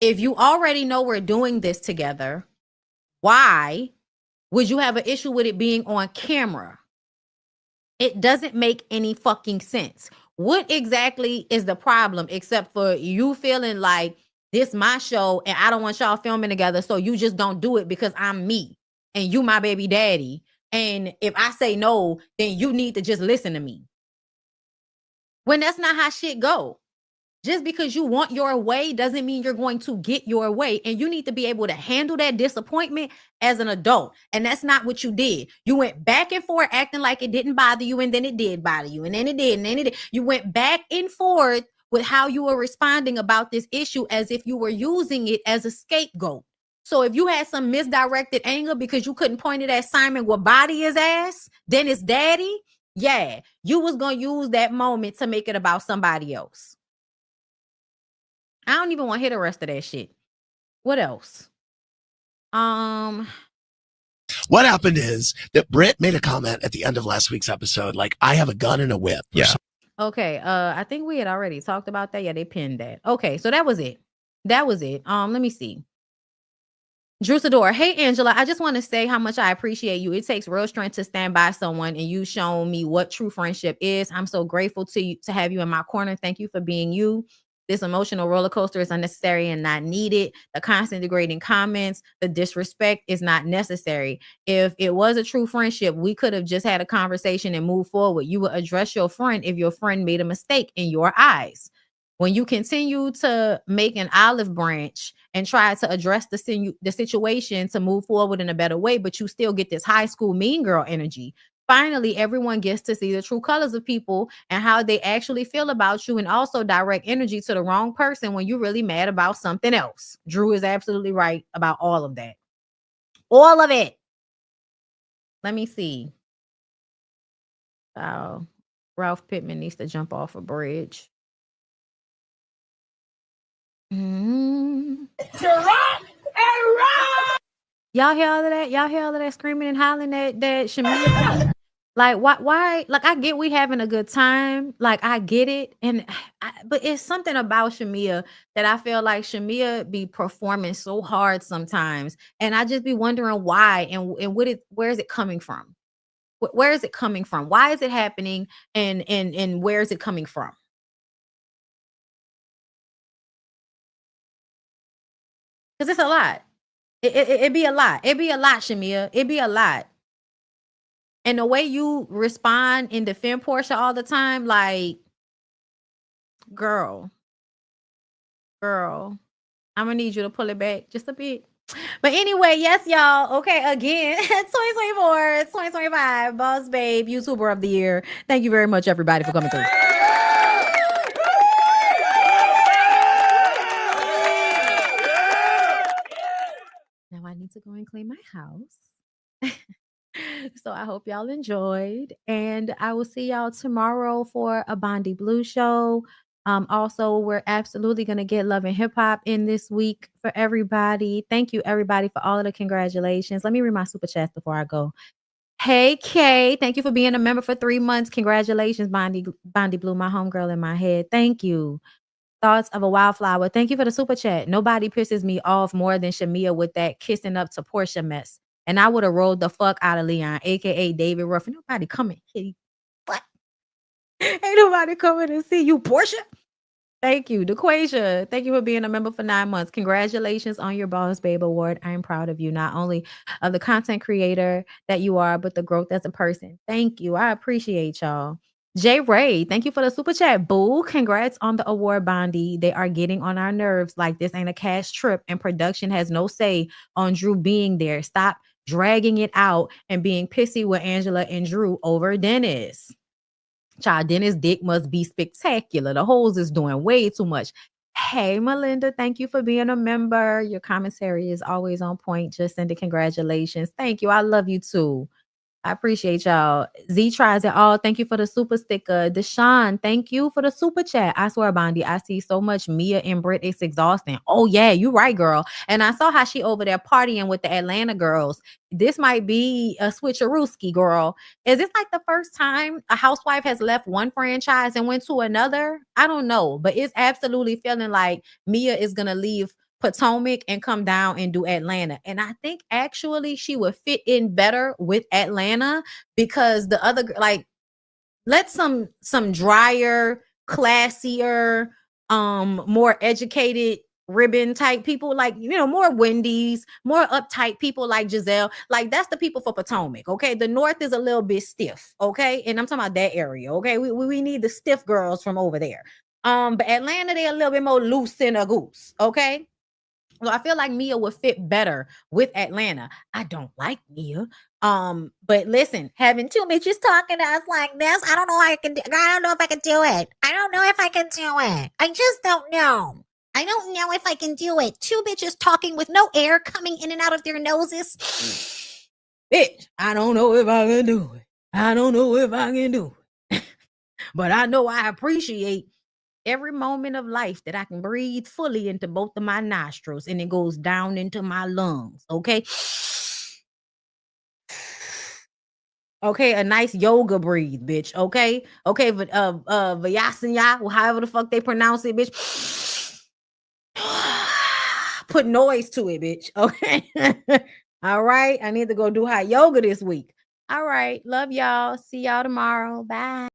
if you already know we're doing this together, why would you have an issue with it being on camera? It doesn't make any fucking sense. What exactly is the problem except for you feeling like this my show and I don't want y'all filming together, so you just don't do it because I'm me and you my baby daddy. And if I say no, then you need to just listen to me. When that's not how shit go. Just because you want your way doesn't mean you're going to get your way. And you need to be able to handle that disappointment as an adult. And that's not what you did. You went back and forth acting like it didn't bother you. And then it did bother you. And then it did. And then it did. You went back and forth with how you were responding about this issue as if you were using it as a scapegoat. So if you had some misdirected anger because you couldn't point it at Simon with body his ass, then it's daddy. Yeah, you was going to use that moment to make it about somebody else. I don't even want to hear the rest of that shit. What else? What happened is that Britt made a comment at the end of last week's episode, like, I have a gun and a whip. Yeah. Okay. I think we had already talked about that. Yeah, they pinned that. Okay, so that was it. Let me see. Drew SEDURE, hey Angela, I just want to say how much I appreciate you. It takes real strength to stand by someone, and you've shown me what true friendship is. I'm so grateful to have you in my corner. Thank you for being you. This emotional roller coaster is unnecessary and not needed. The constant degrading comments, the disrespect is not necessary. If it was a true friendship, we could have just had a conversation and moved forward. You would address your friend if your friend made a mistake in your eyes. When you continue to make an olive branch and try to address the situation to move forward in a better way, but you still get this high school mean girl energy. Finally, everyone gets to see the true colors of people and how they actually feel about you, and also direct energy to the wrong person when you're really mad about something else. Drew is absolutely right about all of that. All of it. Let me see. Ralph Pittman needs to jump off a bridge. Y'all hear all of that? Y'all hear all of that screaming and hollering that Shamia? Like, why? Like, I get we having a good time. Like, I get it. But it's something about Shamia that I feel like Shamia be performing so hard sometimes. And I just be wondering why and where is it coming from? Where is it coming from? Why is it happening? And where is it coming from? Because it's a lot. It'd be a lot. It'd be a lot, Shamia. It'd be a lot. And the way you respond and defend Porsha all the time, like, girl, I'm gonna need you to pull it back just a bit. But anyway, yes, y'all. Okay, again, 2024, 2025, Boss Babe, YouTuber of the Year. Thank you very much, everybody, for coming through. Now I need to go and clean my house. So I hope y'all enjoyed. And I will see y'all tomorrow for a BondyBlue show. Also, we're absolutely going to get Love and Hip Hop in this week for everybody. Thank you, everybody, for all of the congratulations. Let me read my super chat before I go. Hey, Kay, thank you for being a member for 3 months. Congratulations, BondyBlue, my homegirl in my head. Thank you. Thoughts of a Wildflower. Thank you for the super chat. Nobody pisses me off more than Shamia with that kissing up to Porsha mess. And I would have rolled the fuck out of Leon, aka David Ruffin. Nobody coming. What? Ain't nobody coming to see you, Porsha. Thank you, DeQuasia. Thank you for being a member for 9 months. Congratulations on your Boss Babe Award. I am proud of you, not only of the content creator that you are, but the growth as a person. Thank you. I appreciate y'all. Jay Ray, thank you for the super chat. Boo, congrats on the award, Bondi. They are getting on our nerves like this ain't a cash trip, and production has no say on Drew being there. Stop dragging it out and being pissy with Angela and Drew over Dennis. Child, Dennis' dick must be spectacular. The hoes is doing way too much. Hey, Melinda, thank you for being a member. Your commentary is always on point. Just send a congratulations. Thank you. I love you too. I appreciate y'all. Z tries it all. Thank you for the super sticker. Deshaun, thank you for the super chat. I swear, Bondi, I see so much Mia and Britt. It's exhausting. Oh, yeah, you right, girl. And I saw how she over there partying with the Atlanta girls. This might be a switcherooski, girl. Is this like the first time a housewife has left one franchise and went to another? I don't know, but it's absolutely feeling like Mia is going to leave Potomac and come down and do Atlanta. And I think actually she would fit in better with Atlanta because the other, like, let some drier, classier, more educated ribbon type people, like, you know, more Wendy's, more uptight people like Giselle. Like, that's the people for Potomac. Okay, the North is a little bit stiff. Okay, and I'm talking about that area. Okay, we need the stiff girls from over there. But Atlanta, they're a little bit more loose in a goose. Okay. So I feel like Mia would fit better with Atlanta. I don't like Mia. But listen, having two bitches talking to us like this, I don't know how I can I don't know if I can do it. I don't know if I can do it. I just don't know. I don't know if I can do it. Two bitches talking with no air coming in and out of their noses. Bitch, I don't know if I can do it. I don't know if I can do it. But I know I appreciate every moment of life that I can breathe fully into both of my nostrils and it goes down into my lungs. Okay. Okay, a nice yoga breathe, bitch. Okay. Okay, but Vyasanya, however the fuck they pronounce it, bitch. Put noise to it, bitch. Okay. All right. I need to go do hot yoga this week. All right. Love y'all. See y'all tomorrow. Bye.